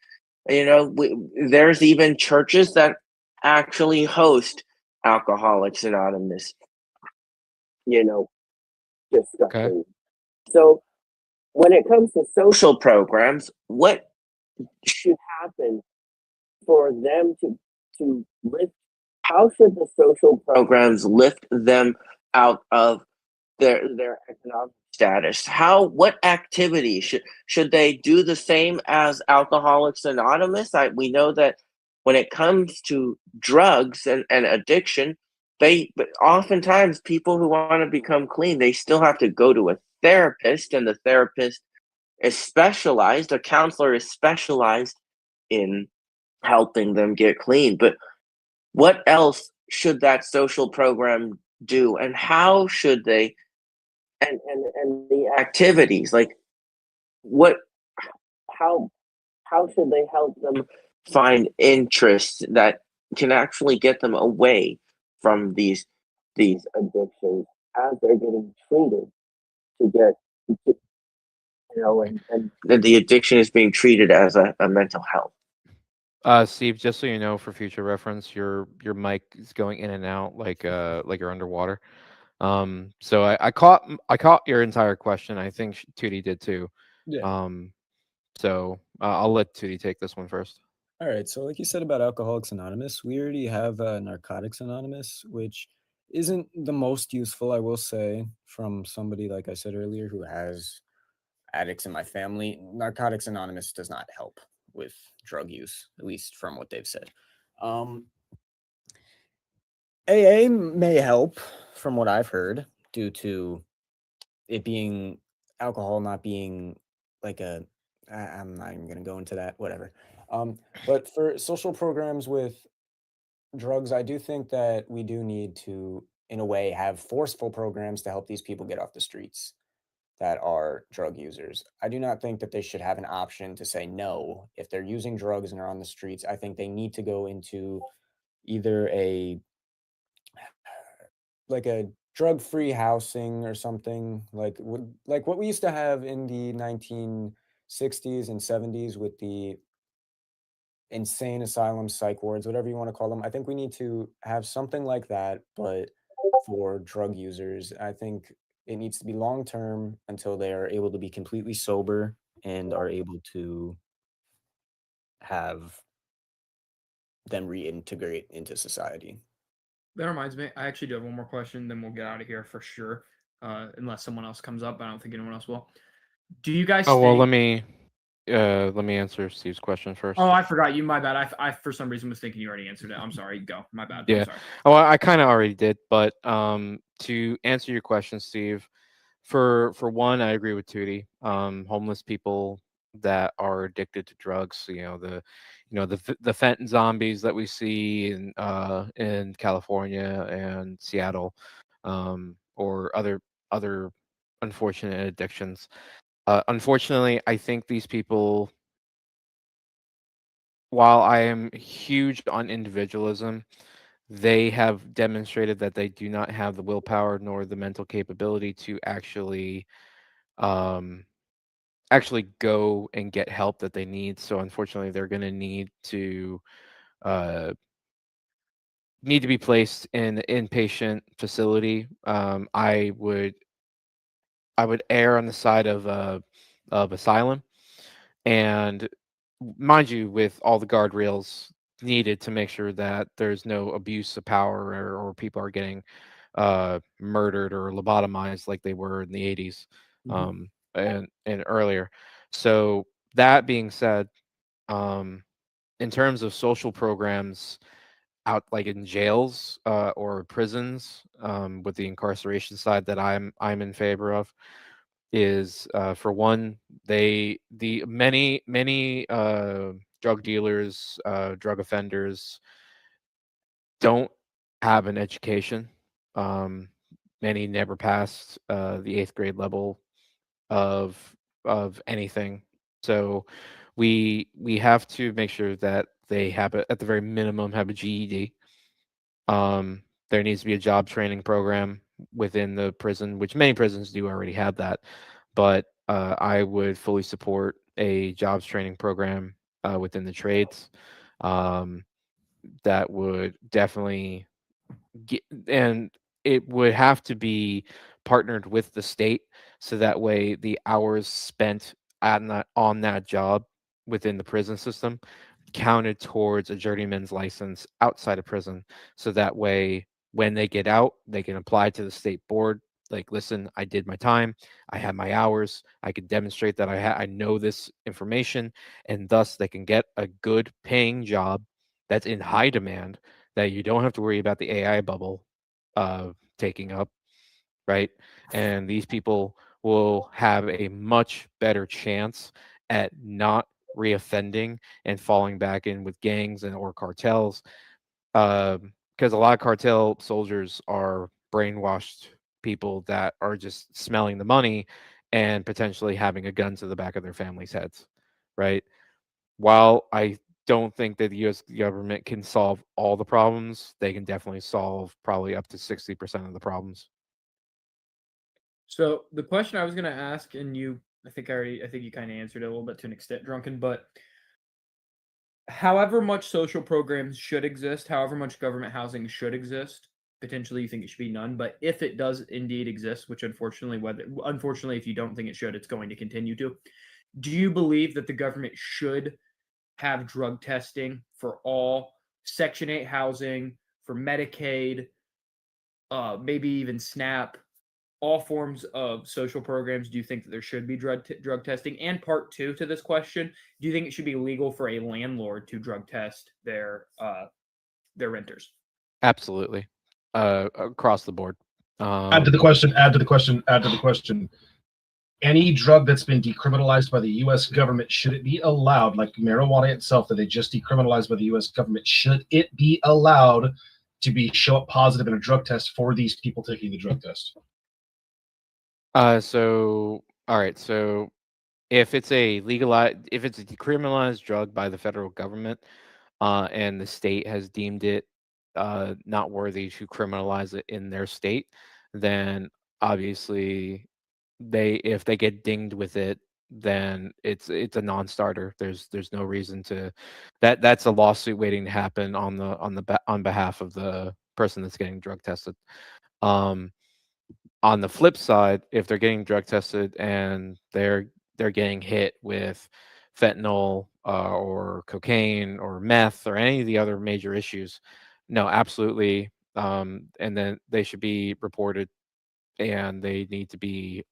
there's even churches that actually host Alcoholics Anonymous discussion. Okay. So when it comes to social programs, what should happen for them to lift? How should the social programs lift them out of their economic status? What activities should they do the same as Alcoholics Anonymous? We know that when it comes to drugs and addiction, but oftentimes people who want to become clean, they still have to go to a therapist, and the therapist is specialized. A counselor is specialized in helping them get clean. But what else should that social program do, and how should they, and the activities, like how should they help them find interests that can actually get them away from these addictions as they're getting treated and the addiction is being treated as a mental health. Steve, just so you know, for future reference, your mic is going in and out like you're underwater. So I caught your entire question. I think Tootie did too. Yeah. So I'll let Tootie take this one first. All right. So, like you said about Alcoholics Anonymous, we already have Narcotics Anonymous, which isn't the most useful, I will say, from somebody, like I said earlier, who has addicts in my family. Narcotics Anonymous does not help with drug use, at least from what they've said. AA may help, from what I've heard, due to it being alcohol not being like I'm not even going to go into that, whatever. But for social programs with drugs, I do think that we do need to, in a way, have forceful programs to help these people get off the streets that are drug users. I do not think that they should have an option to say no if they're using drugs and are on the streets. I think they need to go into either a drug-free housing or something like what we used to have in the 1960s and 70s with the insane asylum, psych wards, whatever you want to call them. I think we need to have something like that, but for drug users. I think it needs to be long term until they are able to be completely sober and are able to have them reintegrate into society. That reminds me, I actually do have one more question, then we'll get out of here for sure. Unless someone else comes up, I don't think anyone else will. Do you guys Oh well, think... let me answer Steve's question first. Oh, I forgot you. My bad. I for some reason was thinking you already answered it. I'm sorry. Go. My bad. Yeah. I'm sorry. Oh, I kind of already did, but to answer your question, Steve, for one, I agree with Tootie. Homeless people that are addicted to drugs, the fentanyl zombies that we see in California and Seattle, or other unfortunate addictions. Unfortunately, I think these people, while I am huge on individualism, they have demonstrated that they do not have the willpower nor the mental capability to um, actually go and get help that they need. So unfortunately, they're going to uh, need to be placed in an inpatient facility. I would err on the side of asylum, and mind you, with all the guardrails needed to make sure that there's no abuse of power, or people are getting murdered or lobotomized like they were in the 80s, and earlier. So that being said, in terms of social programs out like in jails or prisons, with the incarceration side that I'm in favor of, is for one, the many drug dealers, drug offenders don't have an education. Um, Many never passed the 8th grade level of anything. So we have to make sure that they have at the very minimum have a GED. There needs to be a job training program within the prison, which many prisons do already have that. But I would fully support a jobs training program within the trades. That would definitely and it would have to be partnered with the state, so that way the hours spent on that job within the prison system counted towards a journeyman's license outside of prison, so that way when they get out they can apply to the state board, like, listen, I did my time, I had my hours, I can demonstrate that I know this information, and thus they can get a good paying job that's in high demand, that you don't have to worry about the AI bubble taking up, right? And these people will have a much better chance at not reoffending and falling back in with gangs and or cartels, because a lot of cartel soldiers are brainwashed people that are just smelling the money and potentially having a gun to the back of their families' heads, right? While I don't think that the U.S. government can solve all the problems, they can definitely solve probably up to 60% of the problems. So the question I was gonna ask, and I think you kind of answered it a little bit to an extent, Drunken, but however much social programs should exist, however much government housing should exist, potentially you think it should be none, but if it does indeed exist, which unfortunately if you don't think it should, it's going to continue to, do you believe that the government should have drug testing for all Section 8 housing, for Medicaid, maybe even SNAP, all forms of social programs? Do you think that there should be drug testing? And part two to this question, do you think it should be legal for a landlord to drug test their renters? Absolutely, across the board. Add to the question. Add to the question. Add to the question. Any drug that's been decriminalized by the U.S. government, should it be allowed, like marijuana itself, that they just decriminalized by the U.S. government, should it be allowed to show up positive in a drug test for these people taking the drug test? So all right. So if it's a decriminalized drug by the federal government, and the state has deemed it not worthy to criminalize it in their state, then obviously if they get dinged with it, then it's a non-starter. There's no reason to that's a lawsuit waiting to happen on behalf of the person that's getting drug tested. On the flip side, if they're getting drug tested and they're getting hit with fentanyl or cocaine or meth or any of the other major issues, no, absolutely. And then they should be reported, and they need to be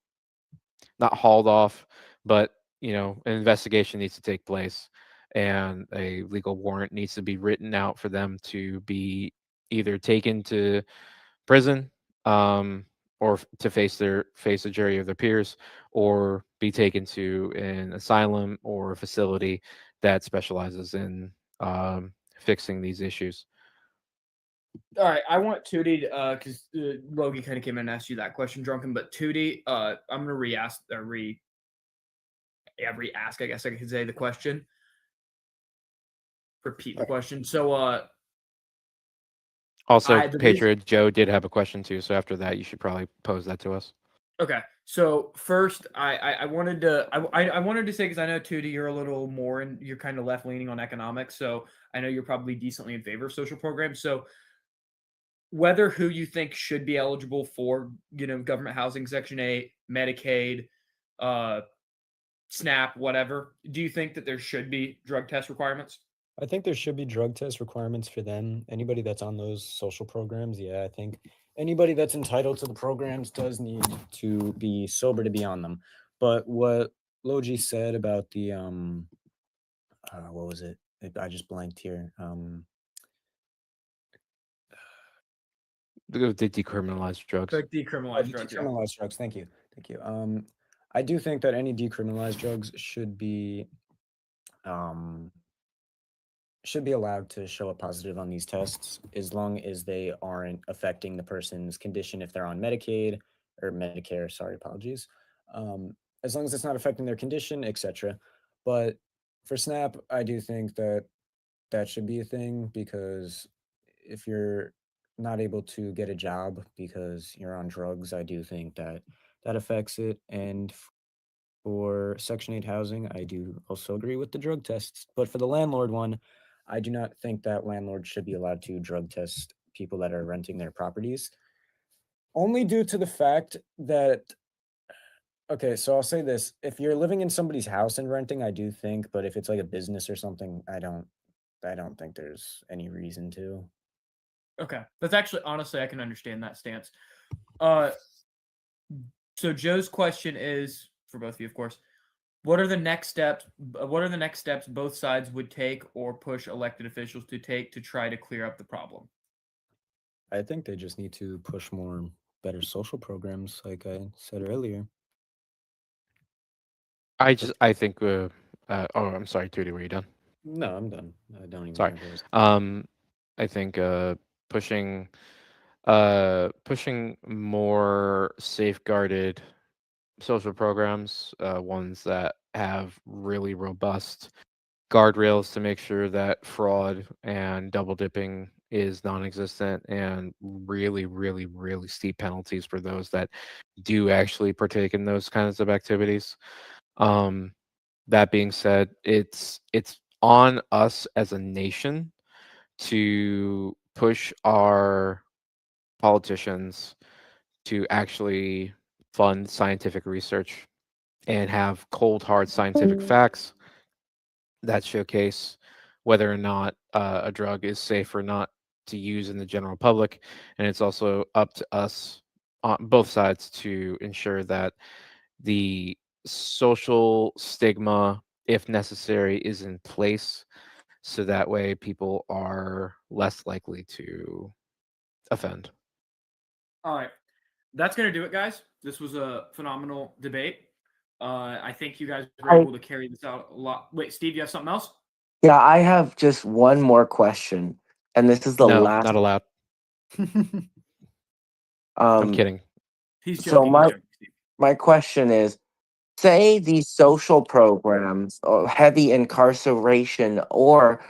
not hauled off, but an investigation needs to take place, and a legal warrant needs to be written out for them to be either taken to prison, or to face a jury of their peers, or be taken to an asylum or a facility that specializes in fixing these issues. All right, I want Tootie because Logie kind of came in and asked you that question, Drunken. But Tootie, I'm gonna re-ask, re-ask, I guess I could say the question. Repeat the question. So, Also, the Patriot Joe did have a question too, so after that, you should probably pose that to us. okay. So first, I wanted to I wanted to say, because I know Tootie, you're a little more and you're kind of left leaning on economics, so I know you're probably decently in favor of social programs. So whether who you think should be eligible for, government housing, Section 8, Medicaid, SNAP, whatever, do you think that there should be drug test requirements? I think there should be drug test requirements for them. Anybody that's on those social programs, yeah, I think anybody that's entitled to the programs does need to be sober to be on them. But what Logie said about the what was it? I just blanked here. The decriminalized drugs. Like decriminalized drugs. Yeah. Decriminalized drugs. Thank you. I do think that any decriminalized drugs should be allowed to show a positive on these tests, as long as they aren't affecting the person's condition if they're on Medicaid or Medicare. Sorry, apologies. As long as it's not affecting their condition, etc. But for SNAP, I do think that should be a thing, because if you're not able to get a job because you're on drugs, I do think that affects it. And for Section 8 housing, I do also agree with the drug tests. But for the landlord one, I do not think that landlords should be allowed to drug test people that are renting their properties. Only due to the fact that, okay, so I'll say this. If you're living in somebody's house and renting, I do think, but if it's like a business or something, I don't think there's any reason to. Okay. That's actually, honestly, I can understand that stance. So Joe's question is, for both of you, of course, what are the next steps both sides would take or push elected officials to take to try to clear up the problem? I think they just need to push more better social programs, like I said earlier. I think I'm sorry, Tootie, were you done? No, I'm done. I don't even. Sorry. I think pushing more safeguarded social programs, ones that have really robust guardrails to make sure that fraud and double dipping is non-existent, and really, really, really steep penalties for those that do actually partake in those kinds of activities. That being said, it's on us as a nation to push our politicians to actually fund scientific research and have cold, hard scientific facts that showcase whether or not a drug is safe or not to use in the general public. And it's also up to us on both sides to ensure that the social stigma, if necessary, is in place, so that way people are less likely to offend. All right. That's going to do it, guys. This was a phenomenal debate. I think you guys were able to carry this out a lot. Wait, Steve, you have something else? Yeah, I have just one more question, and this is the No, last. not allowed. I'm kidding. He's So joking. my question is, say these social programs or heavy incarceration or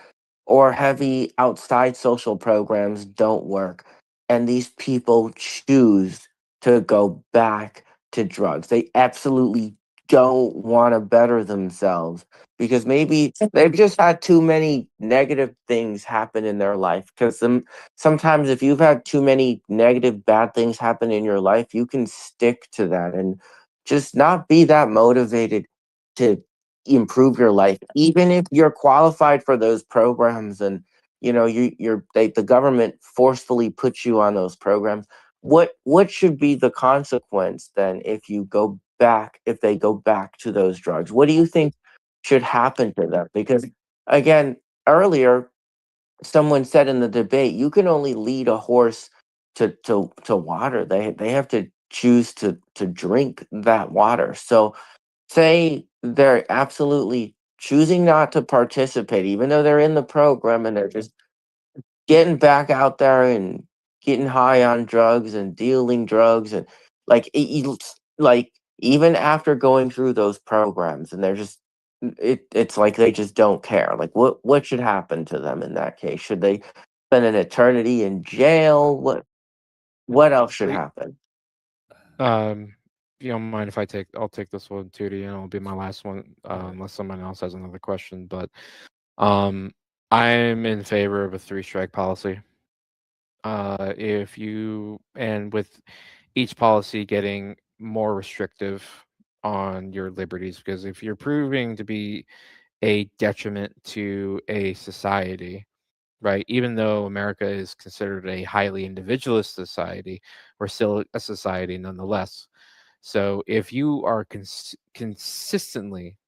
heavy outside social programs don't work, and these people choose to go back to drugs. They absolutely don't want to better themselves because maybe they've just had too many negative things happen in their life. Because sometimes if you've had too many negative, bad things happen in your life, you can stick to that and just not be that motivated to improve your life, even if you're qualified for those programs and the government forcefully puts you on those programs. What should be the consequence then if they go back to those drugs? What do you think should happen to them? Because again, earlier someone said in the debate, you can only lead a horse to water. They have to choose to drink that water. So say they're absolutely choosing not to participate, even though they're in the program and they're just getting back out there and getting high on drugs and dealing drugs and like even after going through those programs and they're just it's like they just don't care. Like what should happen to them in that case? Should they spend an eternity in jail? What else should Wait. happen? If you don't mind if I'll take this one, Tootie, and it'll be my last one, unless someone else has another question. But I'm in favor of a 3-strike policy. With each policy getting more restrictive on your liberties, because if you're proving to be a detriment to a society, right? Even though America is considered a highly individualist society, we're still a society nonetheless. So if you are consistently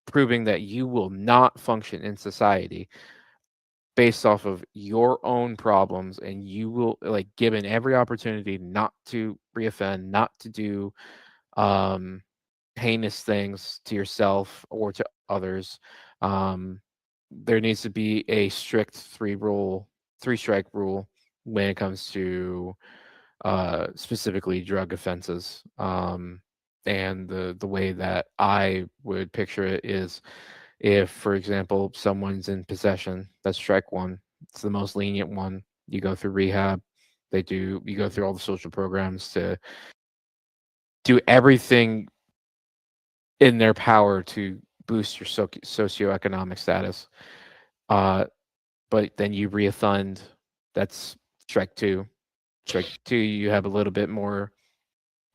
proving that you will not function in society based off of your own problems, and you will given every opportunity not to reoffend, not to do heinous things to yourself or to others, there needs to be a strict 3-strike rule when it comes to specifically drug offenses. And the way that I would picture it is, if, for example, someone's in possession, that's strike 1. It's the most lenient one. You go through rehab. You go through all the social programs to do everything in their power to boost your socioeconomic status. But then you reoffend, that's strike 2. Strike 2, you have a little bit more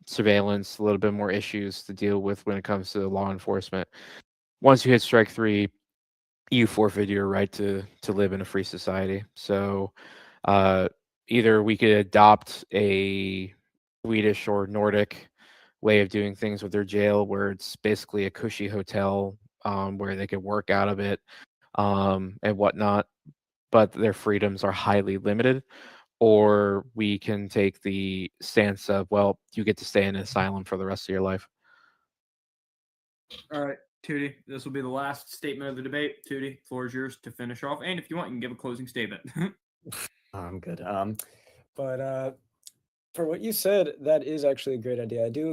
surveillance, a little bit more issues to deal with when it comes to law enforcement. Once you hit strike 3, you forfeit your right to live in a free society. So either we could adopt a Swedish or Nordic way of doing things with their jail, where it's basically a cushy hotel where they could work out of it and whatnot, but their freedoms are highly limited. Or we can take the stance of, well, you get to stay in an asylum for the rest of your life. All right, Tootie, this will be the last statement of the debate. Tootie, floor is yours to finish off. And if you want, you can give a closing statement. I'm good. But for what you said, that is actually a great idea. I don't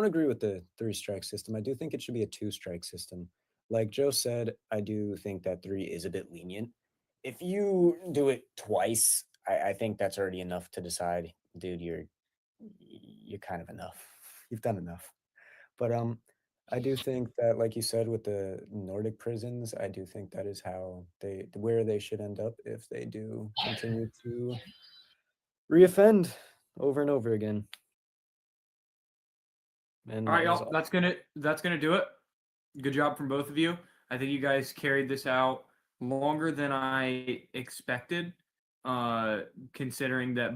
agree with the 3-strike system. I do think it should be a 2-strike system. Like Joe said, I do think that 3 is a bit lenient. If you do it twice, I think that's already enough to decide, dude, you're kind of enough. You've done enough. But I do think that, like you said, with the Nordic prisons, I do think that is where they should end up if they do continue to reoffend over and over again. And All right, that is y'all. That's gonna do it. Good job from both of you. I think you guys carried this out longer than I expected, considering that